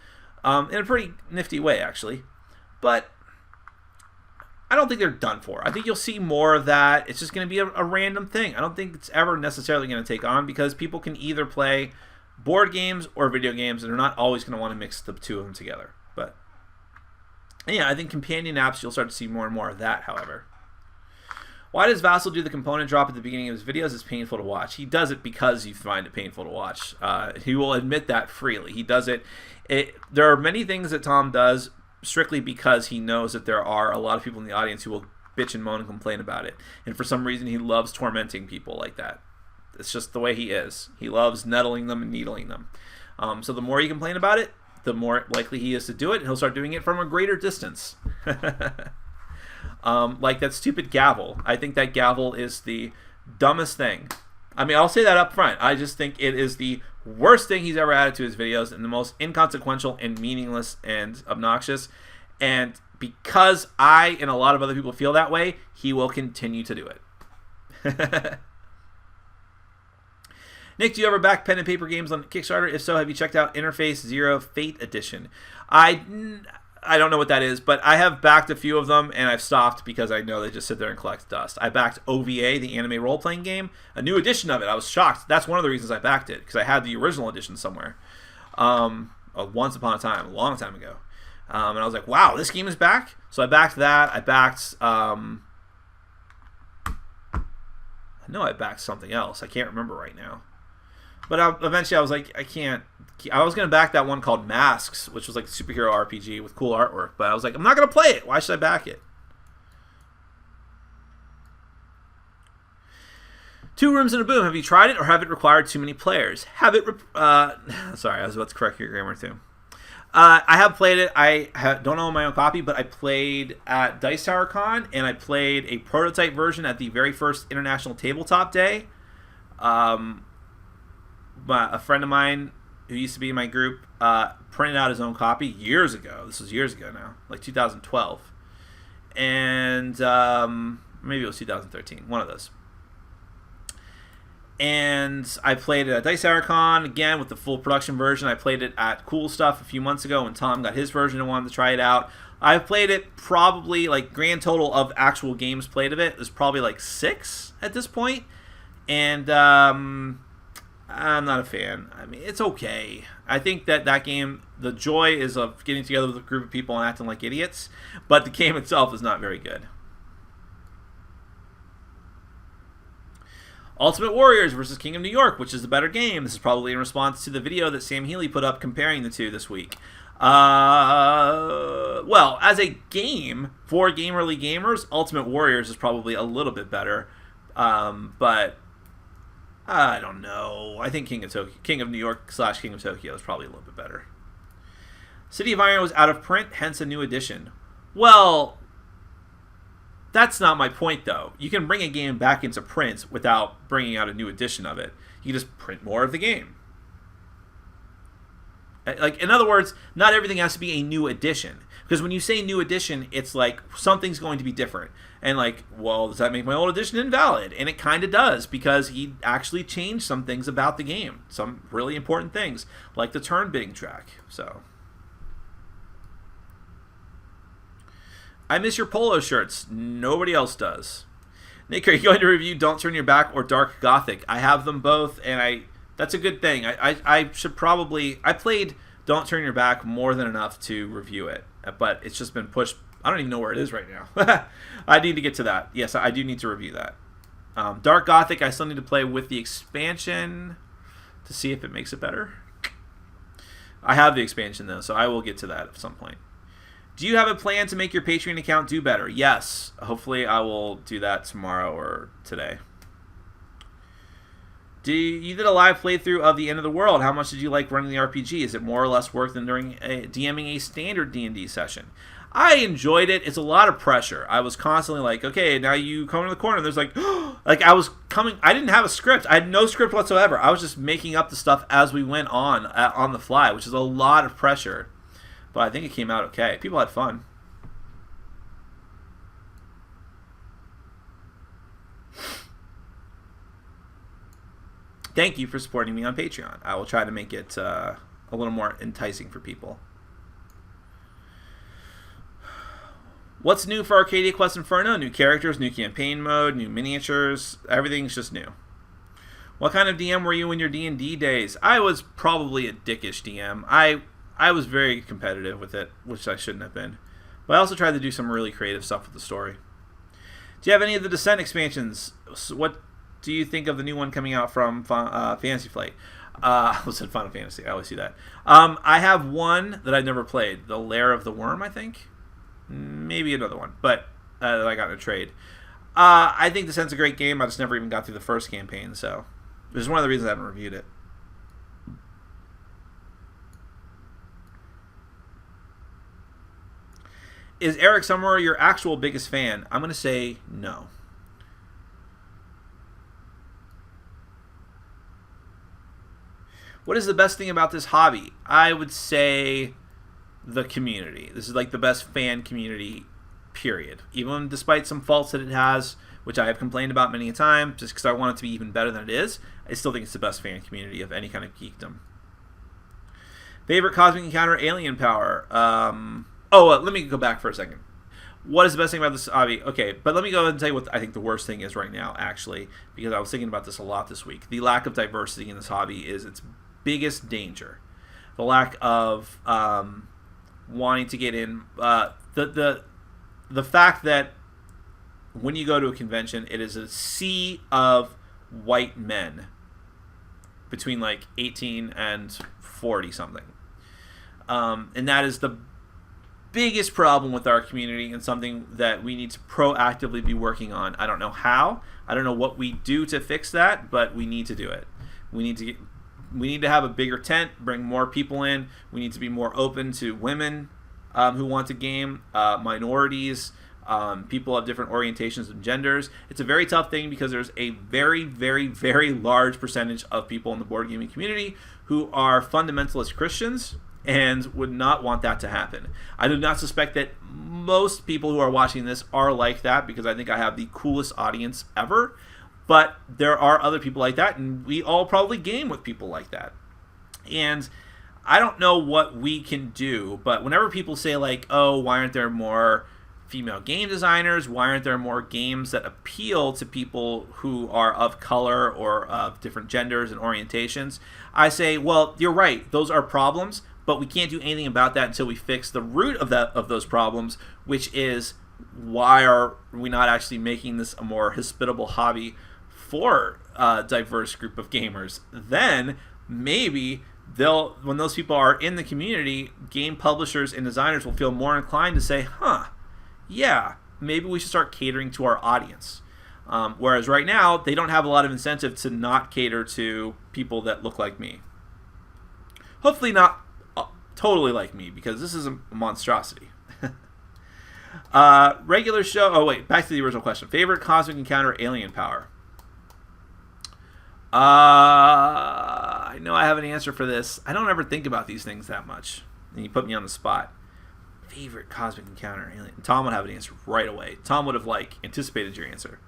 In a pretty nifty way, actually. But I don't think they're done for. I think you'll see more of that. It's just going to be a random thing. I don't think it's ever necessarily going to take on because people can either play board games or video games, and they're not always going to want to mix the two of them together. But yeah, I think companion apps, you'll start to see more and more of that, however. Why does Vassal do the component drop at the beginning of his videos? It's painful to watch. He does it because you find it painful to watch. He will admit that freely. He does it. There are many things that Tom does strictly because he knows that there are a lot of people in the audience who will bitch and moan and complain about it. And for some reason, he loves tormenting people like that. It's just the way he is. He loves nettling them and needling them. So the more you complain about it, the more likely he is to do it, and he'll start doing it from a greater distance. Like that stupid gavel. I think that gavel is the dumbest thing. I mean, I'll say that up front. I just think it is the worst thing he's ever added to his videos and the most inconsequential and meaningless and obnoxious. And because I and a lot of other people feel that way, he will continue to do it. Nick, do you ever back pen and paper games on Kickstarter? If so, have you checked out Interface Zero Fate Edition? I don't know what that is, but I have backed a few of them, and I've stopped because I know they just sit there and collect dust. I backed OVA, the anime role-playing game, a new edition of it. I was shocked. That's one of the reasons I backed it, because I had the original edition somewhere. Once upon a time, a long time ago. And I was like, wow, this game is back? So I backed that. I backed... I know I backed something else. I can't remember right now. But eventually I was like, I was going to back that one called Masks, which was like a superhero RPG with cool artwork. But I was like, I'm not going to play it. Why should I back it? 2 Rooms and a Boom. Have you tried it or have it required too many players? Have it... sorry, I was about to correct your grammar too. I have played it. Don't own my own copy, but I played at Dice Tower Con, and I played a prototype version at the very first International Tabletop Day. A friend of mine who used to be in my group printed out his own copy years ago. This was years ago now, like 2012. And maybe it was 2013, one of those. And I played it at Dice Tower Con, again, with the full production version. I played it at Cool Stuff a few months ago when Tom got his version and wanted to try it out. I've played it probably, like, grand total of actual games played of it is probably like 6 at this point. And I'm not a fan. I mean, it's okay. I think that game, the joy is of getting together with a group of people and acting like idiots, but the game itself is not very good. Ultimate Warriors versus King of New York, which is the better game? This is probably in response to the video that Sam Healy put up comparing the two this week. Well, as a game, for gamerly gamers, Ultimate Warriors is probably a little bit better, but I don't know. I think King of New York / King of Tokyo is probably a little bit better. City of Iron was out of print, hence a new edition. Well, that's not my point, though. You can bring a game back into print without bringing out a new edition of it. You just print more of the game. Like, in other words, not everything has to be a new edition. Because when you say new edition, it's like something's going to be different. And like, well, does that make my old edition invalid? And it kind of does, because he actually changed some things about the game. Some really important things, like the turn bidding track. So, I miss your polo shirts. Nobody else does. Nick, are you going to review Don't Turn Your Back or Dark Gothic? I have them both, and that's a good thing. I should probably... I played Don't Turn Your Back more than enough to review it, but it's just been pushed I don't even know where it is right now. I need to get to that. Yes, I do need to review that. Dark Gothic, I still need to play with the expansion to see if it makes it better. I have the expansion, though, so I will get to that at some point. Do you have a plan to make your Patreon account do better? Yes. Hopefully I will do that tomorrow or today. You did a live playthrough of The End of the World. How much did you like running the RPG? Is it more or less work than during DMing a standard D&D session? I enjoyed it. It's a lot of pressure. I was constantly like, okay, now you come to the corner. There's like, like I was coming. I didn't have a script. I had no script whatsoever. I was just making up the stuff as we went on the fly, which is a lot of pressure. But I think it came out okay. People had fun. Thank you for supporting me on Patreon. I will try to make it a little more enticing for people. What's new for Arcadia Quest Inferno? New characters, new campaign mode, new miniatures. Everything's just new. What kind of DM were you in your D&D days? I was probably a dickish DM. I was very competitive with it, which I shouldn't have been. But I also tried to do some really creative stuff with the story. Do you have any of the Descent expansions? What do you think of the new one coming out from Fantasy Flight? I said Final Fantasy. I always see that. I have one that I've never played. The Lair of the Worm, I think. Maybe another one. But that I got in a trade. I think Descent's a great game. I just never even got through the first campaign. So this is one of the reasons I haven't reviewed it. Is Eric Summerer your actual biggest fan? I'm going to say no. What is the best thing about this hobby? I would say the community. This is like the best fan community, period. Even despite some faults that it has, which I have complained about many a time, just because I want it to be even better than it is, I still think it's the best fan community of any kind of geekdom. Favorite cosmic encounter, alien power. Let me go back for a second. What is the best thing about this hobby? Okay, but let me go ahead and tell you what I think the worst thing is right now, actually, because I was thinking about this a lot this week. The lack of diversity in this hobby is its biggest danger. The lack of wanting to get in. The fact that when you go to a convention, it is a sea of white men between like 18 and 40 something. And that is the biggest problem with our community and something that we need to proactively be working on. I don't know how. I don't know what we do to fix that, but we need to do it. We need to have a bigger tent, bring more people in. We need to be more open to women who want to game, minorities, people of different orientations and genders. It's a very tough thing because there's a very, very, very large percentage of people in the board gaming community who are fundamentalist Christians and would not want that to happen. I do not suspect that most people who are watching this are like that, because I think I have the coolest audience ever. But there are other people like that, and we all probably game with people like that. And I don't know what we can do, but whenever people say like, oh, why aren't there more female game designers? Why aren't there more games that appeal to people who are of color or of different genders and orientations? I say, well, you're right. Those are problems, but we can't do anything about that until we fix the root of those problems, which is, why are we not actually making this a more hospitable hobby for a diverse group of gamers? Then maybe when those people are in the community, game publishers and designers will feel more inclined to say, yeah, maybe we should start catering to our audience. Whereas right now, they don't have a lot of incentive to not cater to people that look like me. Hopefully not totally like me, because this is a monstrosity. Regular show. Oh, wait. Back to the original question. Favorite cosmic encounter, alien power? I know I have an answer for this. I don't ever think about these things that much. And you put me on the spot. Favorite cosmic encounter, alien. Tom would have an answer right away. Tom would have anticipated your answer.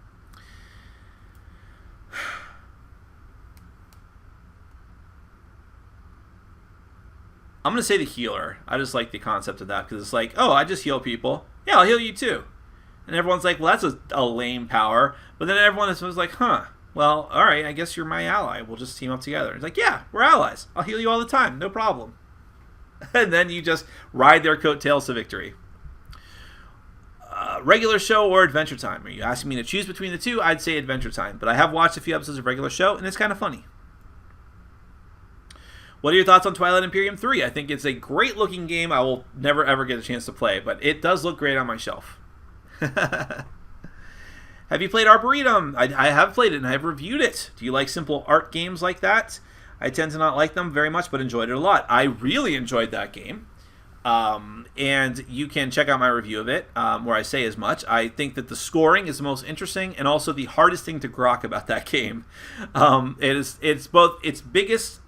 I'm going to say the healer. I just like the concept of that, because it's like, oh, I just heal people. Yeah, I'll heal you too. And everyone's like, well, that's a lame power. But then everyone is like, well, all right, I guess you're my ally. We'll just team up together. It's like, yeah, we're allies. I'll heal you all the time. No problem. And then you just ride their coattails to victory. Regular show or Adventure Time? Are you asking me to choose between the two? I'd say Adventure Time, but I have watched a few episodes of Regular Show, and it's kind of funny. What are your thoughts on Twilight Imperium 3? I think it's a great-looking game I will never, ever get a chance to play, but it does look great on my shelf. Have you played Arboretum? I have played it, and I have reviewed it. Do you like simple art games like that? I tend to not like them very much, but enjoyed it a lot. I really enjoyed that game. And you can check out my review of it, where I say as much. I think that the scoring is the most interesting and also the hardest thing to grok about that game. It's both its biggest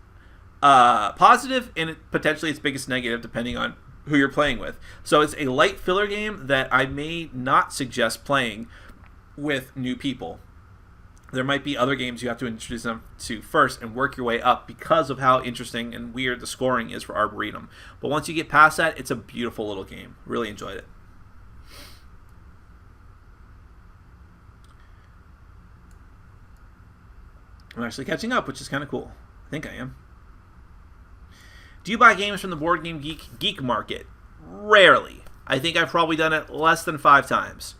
positive and potentially its biggest negative, depending on who you're playing with. So it's a light filler game that I may not suggest playing with new people. There might be other games you have to introduce them to first and work your way up because of how interesting and weird the scoring is for Arboretum. But once you get past that, it's a beautiful little game. Really enjoyed it. I'm actually catching up, which is kind of cool. I think I am. Do you buy games from the Board Game Geek market? Rarely. I think I've probably done it less than 5 times.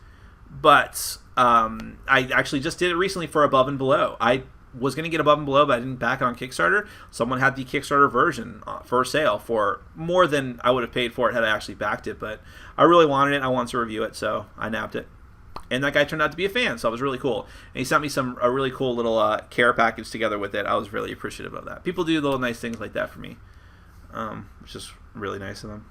But I actually just did it recently for Above and Below. I was going to get Above and Below, but I didn't back it on Kickstarter. Someone had the Kickstarter version for sale for more than I would have paid for it had I actually backed it. But I really wanted it. I wanted to review it, so I nabbed it. And that guy turned out to be a fan, so it was really cool. And he sent me a really cool little care package together with it. I was really appreciative of that. People do little nice things like that for me, which is really nice of them.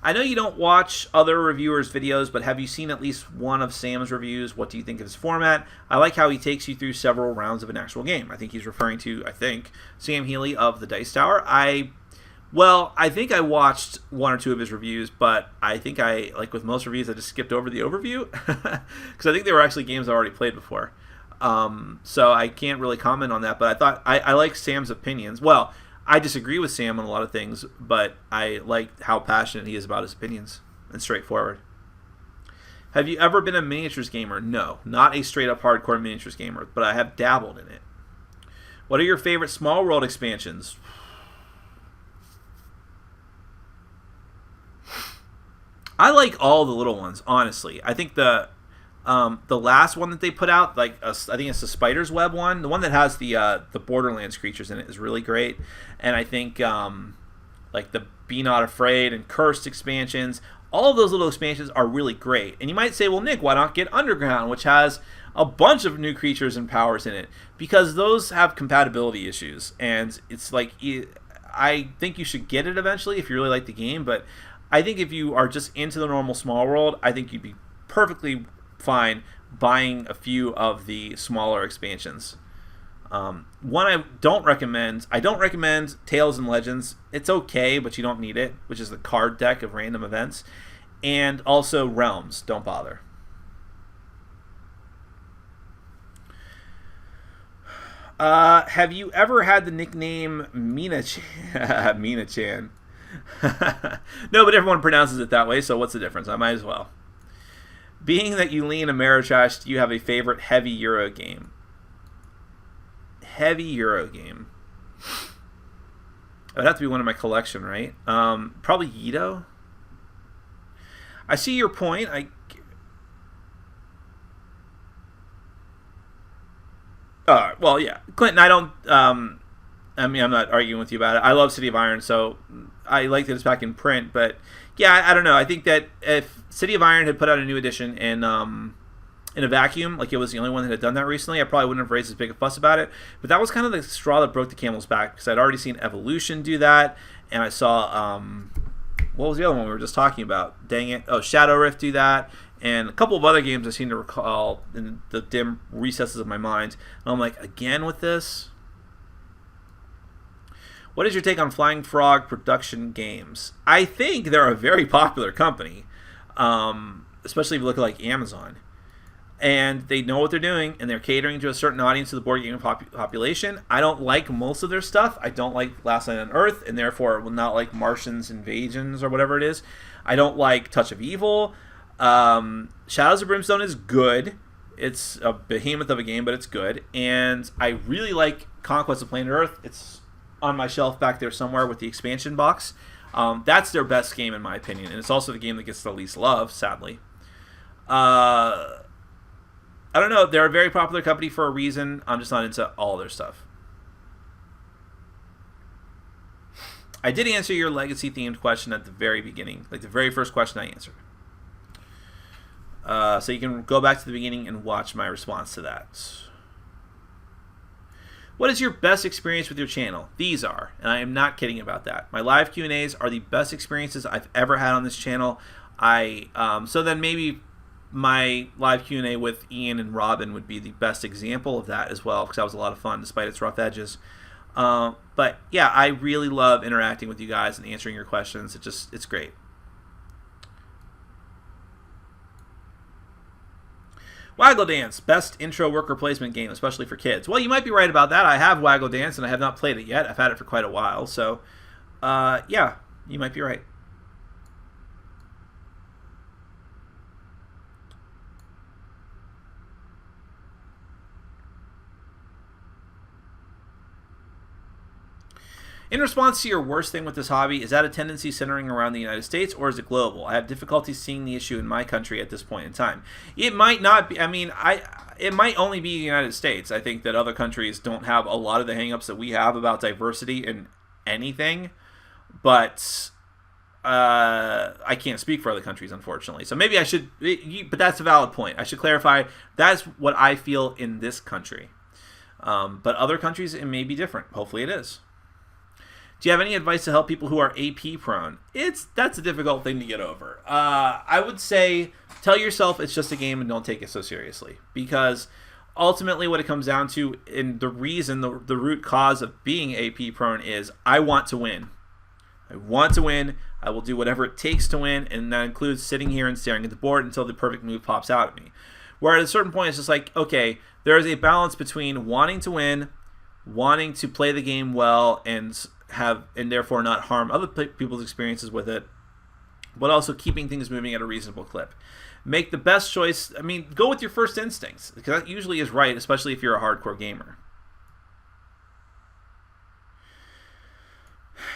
I know you don't watch other reviewers' videos, but have you seen at least one of Sam's reviews? What do you think of his format? I like how he takes you through several rounds of an actual game. I think he's referring to, Sam Healy of the Dice Tower. I think I watched 1 or 2 of his reviews, but I think like with most reviews, I just skipped over the overview because I think they were actually games I already played before. So I can't really comment on that, but I thought I like Sam's opinions. Well, I disagree with Sam on a lot of things, but I like how passionate he is about his opinions and straightforward. Have you ever been a miniatures gamer? No, not a straight-up hardcore miniatures gamer, but I have dabbled in it. What are your favorite Small World expansions? I like all the little ones, honestly. I think the last one that they put out, I think it's the Spider's Web one, the one that has the Borderlands creatures in it, is really great. And I think like the Be Not Afraid and Cursed expansions, all of those little expansions are really great. And you might say, well, Nick, why not get Underground, which has a bunch of new creatures and powers in it? Because those have compatibility issues, and it's like, I think you should get it eventually if you really like the game. But I think if you are just into the normal Small World, I think you'd be perfectly fine buying a few of the smaller expansions. One I don't recommend Tales and Legends. It's okay, but you don't need it, which is the card deck of random events. And also Realms. Don't bother. Have you ever had the nickname Mina-chan? Mina-chan. No, but everyone pronounces it that way, so what's the difference? I might as well. Being that you lean Ameritrash, do you have a favorite heavy Euro game? Heavy Euro game. It would have to be one in my collection, right? Probably Yido. I see your point. Well, yeah. Clinton, I don't... I'm not arguing with you about it. I love City of Iron, so I like that it's back in print. But, yeah, I don't know. I think that if City of Iron had put out a new edition in a vacuum, like it was the only one that had done that recently, I probably wouldn't have raised as big a fuss about it. But that was kind of the straw that broke the camel's back, because I'd already seen Evolution do that, and I saw, what was the other one we were just talking about? Dang it. Oh, Shadow Rift do that, and a couple of other games I seem to recall in the dim recesses of my mind. And I'm like, again with this? What is your take on Flying Frog Production Games? I think they're a very popular company, especially if you look at like Amazon. And they know what they're doing, and they're catering to a certain audience of the board game population. I don't like most of their stuff. I don't like Last Night on Earth, and therefore will not like Martians Invasions or whatever it is. I don't like Touch of Evil. Shadows of Brimstone is good. It's a behemoth of a game, but it's good. And I really like Conquest of Planet Earth. It's on my shelf back there somewhere with the expansion box. That's their best game in my opinion, and it's also the game that gets the least love, sadly. I don't know. They're a very popular company for a reason. I'm just not into all their stuff. I did answer your legacy-themed question at the very beginning, like the very first question I answered. So you can go back to the beginning and watch my response to that. What is your best experience with your channel? These are, and I am not kidding about that. My live Q&As are the best experiences I've ever had on this channel. So then maybe my live Q&A with Ian and Robin would be the best example of that as well, because that was a lot of fun despite its rough edges. But yeah, I really love interacting with you guys and answering your questions. It's great. Waggle Dance, best intro worker placement game, especially for kids. Well, you might be right about that. I have Waggle Dance, and I have not played it yet. I've had it for quite a while, so yeah, you might be right. In response to your worst thing with this hobby, is that a tendency centering around the United States, or is it global? I have difficulty seeing the issue in my country at this point in time. It might not be. I mean, it might only be the United States. I think that other countries don't have a lot of the hangups that we have about diversity in anything, but I can't speak for other countries, unfortunately. So maybe I should, but that's a valid point. I should clarify, that's what I feel in this country. But other countries, it may be different. Hopefully it is. Do you have any advice to help people who are AP prone? That's a difficult thing to get over. I would say tell yourself it's just a game and don't take it so seriously. Because ultimately what it comes down to, and the reason, the root cause of being AP prone is I want to win. I want to win. I will do whatever it takes to win, and that includes sitting here and staring at the board until the perfect move pops out at me. Where at a certain point it's just like, okay, there is a balance between wanting to win, wanting to play the game well, and therefore not harm other people's experiences with it, but also keeping things moving at a reasonable clip. Make the best choice. I mean, go with your first instincts, because that usually is right, especially if you're a hardcore gamer.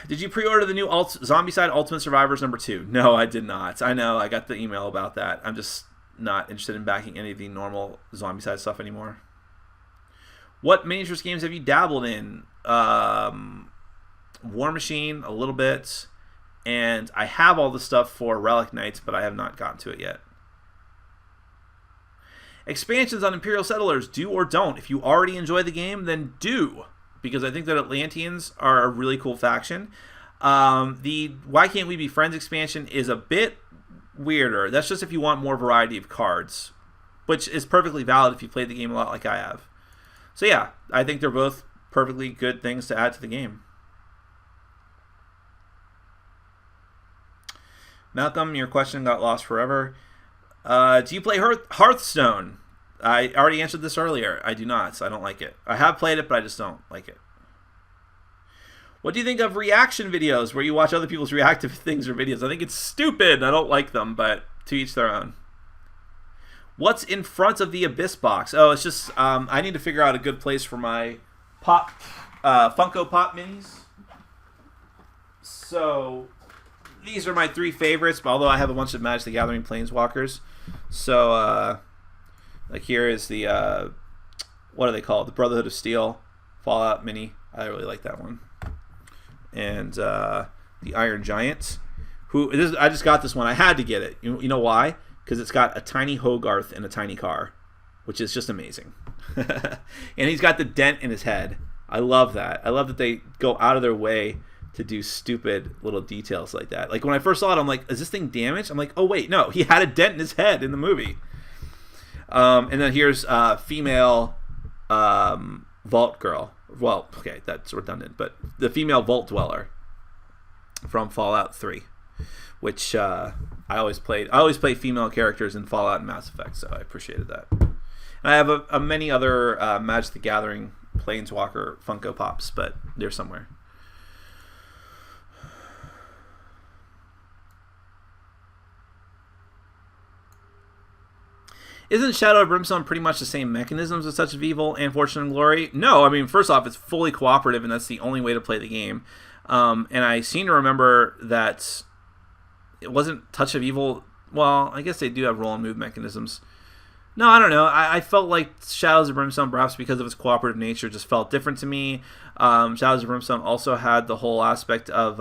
Did you pre-order the new Zombicide Ultimate Survivors #2? No, I did not. I know, I got the email about that. I'm just not interested in backing any of the normal Zombicide stuff anymore. What miniatures games have you dabbled in? War Machine a little bit, and I have all the stuff for Relic Knights, but I have not gotten to it yet. Expansions on Imperial Settlers, do or don't. If you already enjoy the game, then do, because I think that Atlanteans are a really cool faction. The Why Can't We Be Friends expansion is a bit weirder. That's just if you want more variety of cards, which is perfectly valid if you played the game a lot like I have. So yeah, I think they're both perfectly good things to add to the game. Malcolm, your question got lost forever. Do you play Hearthstone? I already answered this earlier. I do not. I don't like it. I have played it, but I just don't like it. What do you think of reaction videos where you watch other people's reactive things or videos? I think it's stupid. I don't like them, but to each their own. What's in front of the Abyss box? Oh, it's just I need to figure out a good place for my Funko Pop minis. So these are my 3 favorites, although I have a bunch of Magic the Gathering Planeswalkers. So, like here is the, what are they called? The Brotherhood of Steel Fallout mini. I really like that one. And the Iron Giant. I just got this one. I had to get it. You know why? Because it's got a tiny Hogarth and a tiny car, which is just amazing. And he's got the dent in his head. I love that. I love that they go out of their way to do stupid little details like that. Like when I first saw it, I'm like, is this thing damaged? I'm like, oh wait, no, he had a dent in his head in the movie. And then here's female Vault Girl. Well, okay, that's redundant, but the female Vault Dweller from Fallout 3, which I always play female characters in Fallout and Mass Effect, so I appreciated that. And I have many other Magic the Gathering Planeswalker Funko Pops, but they're somewhere. Isn't Shadow of Brimstone pretty much the same mechanisms as Touch of Evil and Fortune and Glory? No, I mean, first off, it's fully cooperative, and that's the only way to play the game. And I seem to remember that it wasn't Touch of Evil. Well, I guess they do have roll and move mechanisms. No, I don't know. I felt like Shadows of Brimstone, perhaps because of its cooperative nature, just felt different to me. Shadows of Brimstone also had the whole aspect of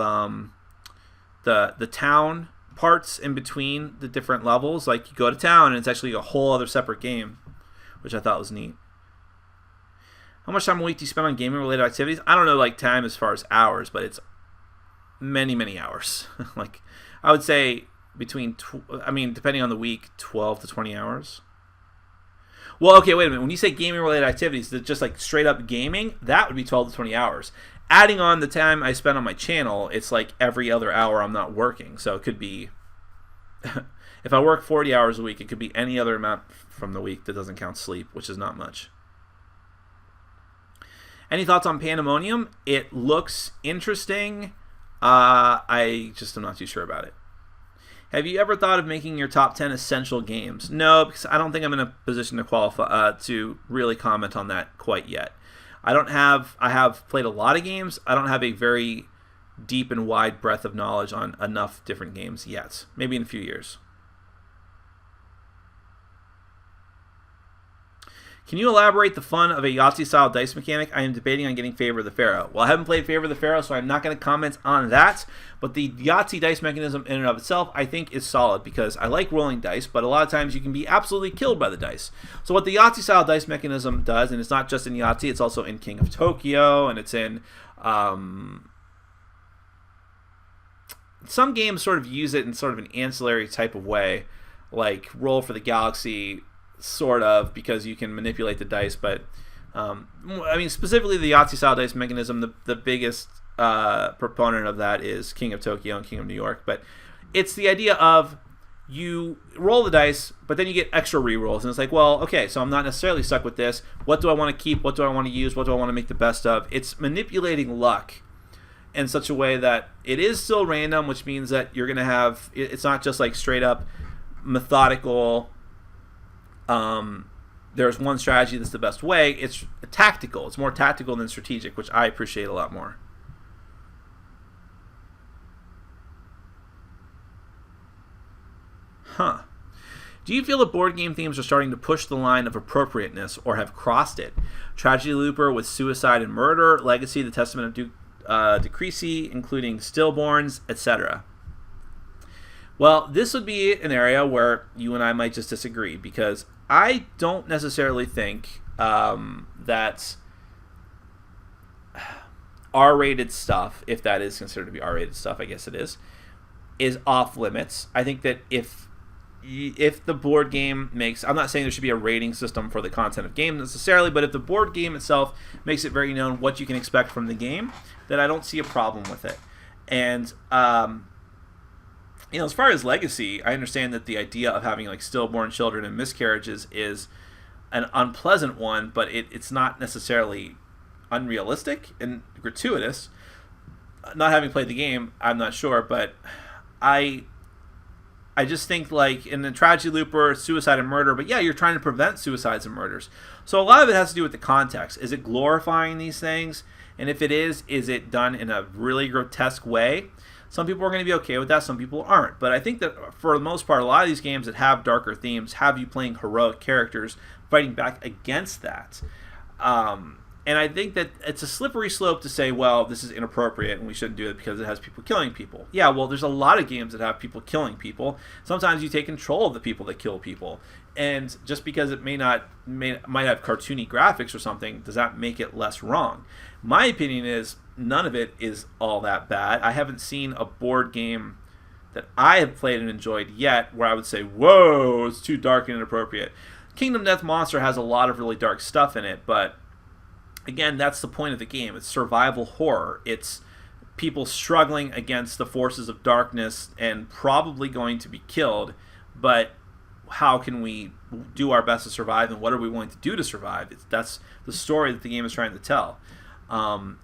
the town parts in between the different levels. Like, you go to town, and it's actually a whole other separate game, which I thought was neat. How much time a week do you spend on gaming-related activities? I don't know, like, time as far as hours, but it's many, many hours. Like, I would say between, depending on the week, 12 to 20 hours. Well, okay, wait a minute. When you say gaming-related activities, that's just like straight-up gaming, that would be 12 to 20 hours. Adding on the time I spend on my channel, it's like every other hour I'm not working. So it could be, if I work 40 hours a week, it could be any other amount from the week that doesn't count sleep, which is not much. Any thoughts on Pandemonium? It looks interesting. I just am not too sure about it. Have you ever thought of making your top 10 essential games? No, because I don't think I'm in a position to qualify to really comment on that quite yet. I have played a lot of games. I don't have a very deep and wide breadth of knowledge on enough different games yet. Maybe in a few years. Can you elaborate the fun of a Yahtzee-style dice mechanic? I am debating on getting Favor of the Pharaoh. Well, I haven't played Favor of the Pharaoh, so I'm not going to comment on that. But the Yahtzee dice mechanism in and of itself, I think, is solid because I like rolling dice, but a lot of times you can be absolutely killed by the dice. So what the Yahtzee-style dice mechanism does, and it's not just in Yahtzee, it's also in King of Tokyo, and it's in... some games sort of use it in sort of an ancillary type of way, like Roll for the Galaxy... sort of, because you can manipulate the dice, but specifically the Yahtzee-style dice mechanism, the biggest proponent of that is King of Tokyo and King of New York, but it's the idea of you roll the dice, but then you get extra re-rolls, and it's like, well, okay, so I'm not necessarily stuck with this. What do I want to keep? What do I want to use? What do I want to make the best of? It's manipulating luck in such a way that it is still random, which means that you're going to have, it's not just like straight up methodical, there's one strategy that's the best way. It's tactical. It's more tactical than strategic, which I appreciate a lot more. Do you feel that board game themes are starting to push the line of appropriateness or have crossed it? Tragedy Looper with Suicide and Murder, Legacy, The Testament of Decreasy, including Stillborns, etc. Well, this would be an area where you and I might just disagree, because I don't necessarily think that R-rated stuff, if that is considered to be R-rated stuff, I guess it is off limits. I think that if the board game makes, I'm not saying there should be a rating system for the content of game necessarily, but if the board game itself makes it very known what you can expect from the game, then I don't see a problem with it. And as far as Legacy, I understand that the idea of having like stillborn children and miscarriages is an unpleasant one, but it's not necessarily unrealistic and gratuitous. Not having played the game, I'm not sure, but I just think, like, in the Tragedy Looper, Suicide and Murder, but yeah, you're trying to prevent suicides and murders. So a lot of it has to do with the context. Is it glorifying these things? And if it is it done in a really grotesque way? Some people are going to be okay with that, some people aren't. But I think that for the most part, a lot of these games that have darker themes have you playing heroic characters fighting back against that. And I think that it's a slippery slope to say, well, this is inappropriate and we shouldn't do it because it has people killing people. Yeah, well, there's a lot of games that have people killing people. Sometimes you take control of the people that kill people. And just because it might have cartoony graphics or something, does that make it less wrong? My opinion is none of it is all that bad. I haven't seen a board game that I have played and enjoyed yet where I would say, whoa, it's too dark and inappropriate. Kingdom Death Monster has a lot of really dark stuff in it, but again, that's the point of the game. It's survival horror. It's people struggling against the forces of darkness and probably going to be killed, but how can we do our best to survive, and what are we willing to do to survive? That's the story that the game is trying to tell.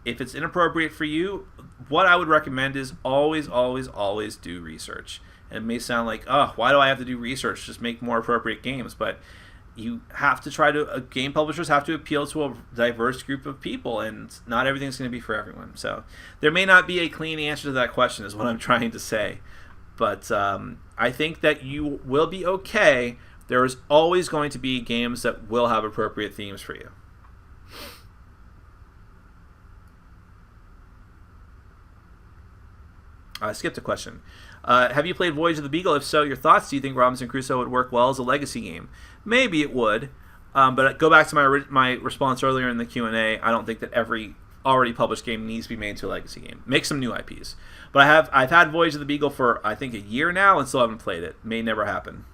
If it's inappropriate for you, what I would recommend is always, always, always do research. And it may sound like, oh, why do I have to do research? Just make more appropriate games. But you have to try to game publishers have to appeal to a diverse group of people, and not everything's going to be for everyone. So there may not be a clean answer to that question, is what I'm trying to say. But I think that you will be okay. There is always going to be games that will have appropriate themes for you. I skipped a question. Have you played Voyage of the Beagle? If so, your thoughts? Do you think Robinson Crusoe would work well as a legacy game? Maybe it would, but go back to my response earlier in the Q&A. I don't think that every already published game needs to be made into a legacy game. Make some new IPs. But I've had Voyage of the Beagle for I think a year now and still haven't played it. May never happen.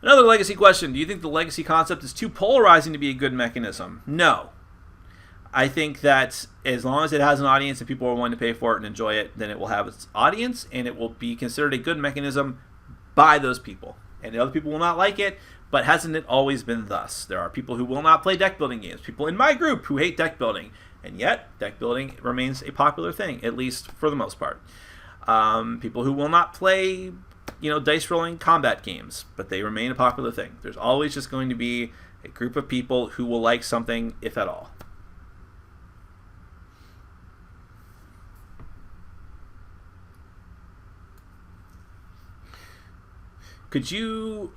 Another legacy question. Do you think the legacy concept is too polarizing to be a good mechanism? No. I think that as long as it has an audience and people are willing to pay for it and enjoy it, then it will have its audience and it will be considered a good mechanism by those people. And the other people will not like it, but hasn't it always been thus? There are people who will not play deck building games, people in my group who hate deck building, and yet deck building remains a popular thing, at least for the most part. People who will not play, dice rolling combat games, but they remain a popular thing. There's always just going to be a group of people who will like something, if at all. Could you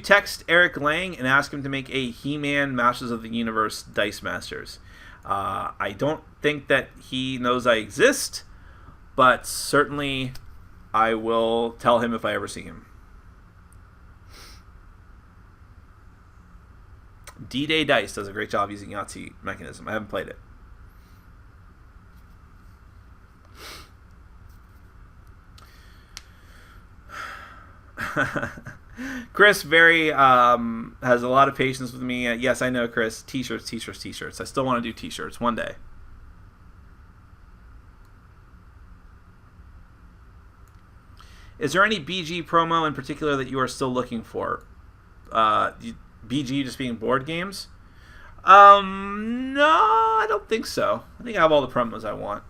text Eric Lang and ask him to make a He-Man Masters of the Universe Dice Masters? I don't think that he knows I exist, but certainly I will tell him if I ever see him. D-Day Dice does a great job using Yahtzee mechanism. I haven't played it. Chris has a lot of patience with me. Yes, I know, Chris. T-shirts. I still want to do T-shirts one day. Is there any BG promo in particular that you are still looking for? BG just being board games? No, I don't think so. I think I have all the promos I want.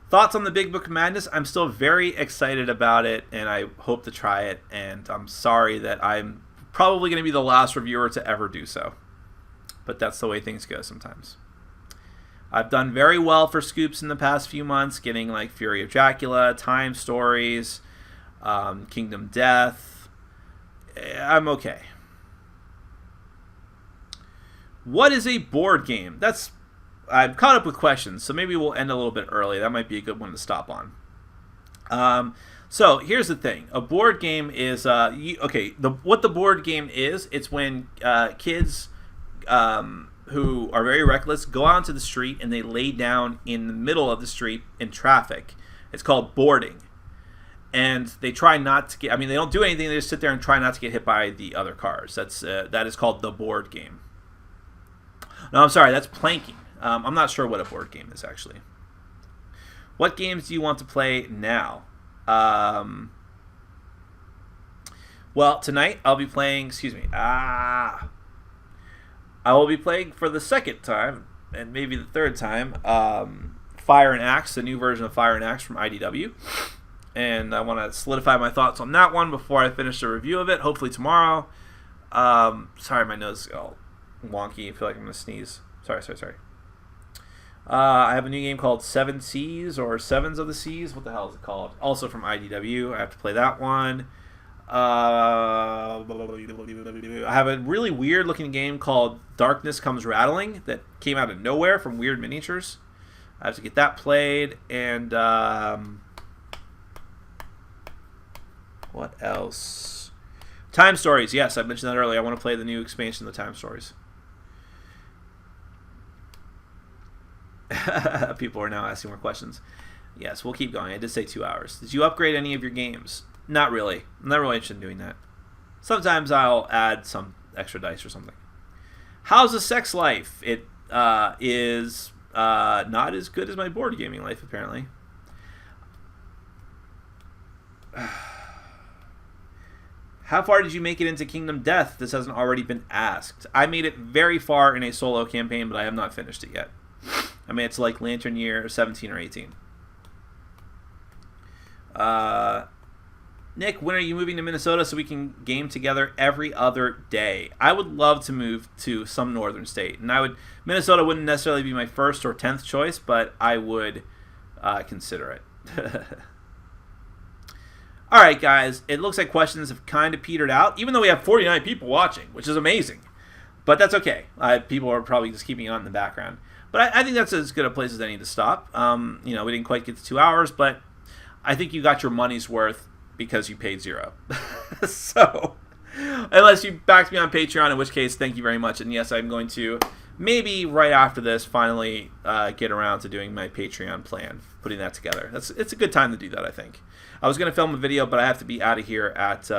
Thoughts on the Big Book of Madness? I'm still very excited about it, and I hope to try it, and I'm sorry that I'm probably going to be the last reviewer to ever do so. But that's the way things go sometimes. I've done very well for scoops in the past few months, getting like Fury of Dracula, Time Stories, Kingdom Death. I'm okay. What is a board game? I've caught up with questions, so maybe we'll end a little bit early. That might be a good one to stop on. So here's the thing: a board game is what the board game is. It's when kids who are very reckless go out into the street and they lay down in the middle of the street in traffic. It's called boarding, and they try not to get. I mean, they don't do anything. They just sit there and try not to get hit by the other cars. That is called the board game. No, I'm sorry. That's planking. I'm not sure what a board game is, actually. What games do you want to play now? Well, tonight I'll be playing, I will be playing for the second time, and maybe the third time, Fire and Axe, the new version of Fire and Axe from IDW. And I want to solidify my thoughts on that one before I finish the review of it, hopefully tomorrow. Sorry, my nose is all wonky. I feel like I'm going to sneeze. Sorry. I have a new game called Seven Seas, or Sevens of the Seas. What the hell is it called? Also from IDW. I have to play that one. I have a really weird looking game called Darkness Comes Rattling that came out of nowhere from Weird Miniatures. I have to get that played. And what else? Time Stories. Yes, I mentioned that earlier. I want to play the new expansion of the Time Stories. People are now asking more questions. Yes, we'll keep going. I did say 2 hours. Did you upgrade any of your games? Not really. I'm not really interested in doing that. Sometimes I'll add some extra dice or something. How's the sex life? It is not as good as my board gaming life, apparently. How far did you make it into Kingdom Death? This hasn't already been asked. I made it very far in a solo campaign, but I have not finished it yet. I mean, it's like Lantern Year 17 or 18. Nick, when are you moving to Minnesota so we can game together every other day? I would love to move to some northern state, and Minnesota wouldn't necessarily be my first or 10th choice, but I would consider it. All right, guys, it looks like questions have kind of petered out, even though we have 49 people watching, which is amazing. But that's okay. People are probably just keeping it on in the background. But I think that's as good a place as any to stop. We didn't quite get to 2 hours, but I think you got your money's worth because you paid $0. So, unless you backed me on Patreon, in which case, thank you very much. And yes, I'm going to maybe right after this finally get around to doing my Patreon plan, putting that together. It's a good time to do that, I think. I was going to film a video, but I have to be out of here at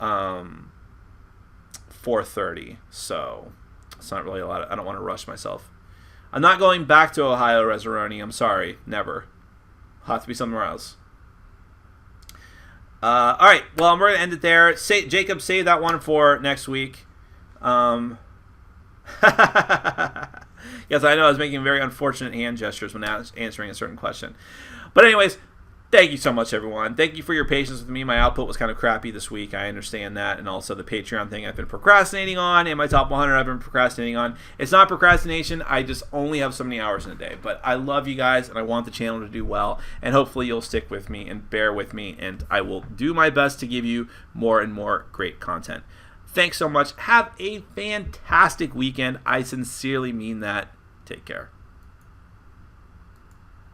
4:30, so it's not really a lot. I don't want to rush myself. I'm not going back to Ohio, Rezzaroni. I'm sorry, never. I'll have to be somewhere else. All right, well, we're going to end it there. Jacob, save that one for next week. Yes, I know I was making very unfortunate hand gestures when answering a certain question. But anyways, thank you so much, everyone. Thank you for your patience with me. My output was kind of crappy this week. I understand that. And also the Patreon thing I've been procrastinating on, and my top 100 I've been procrastinating on. It's not procrastination. I just only have so many hours in a day. But I love you guys, and I want the channel to do well. And hopefully you'll stick with me and bear with me, and I will do my best to give you more and more great content. Thanks so much. Have a fantastic weekend. I sincerely mean that. Take care.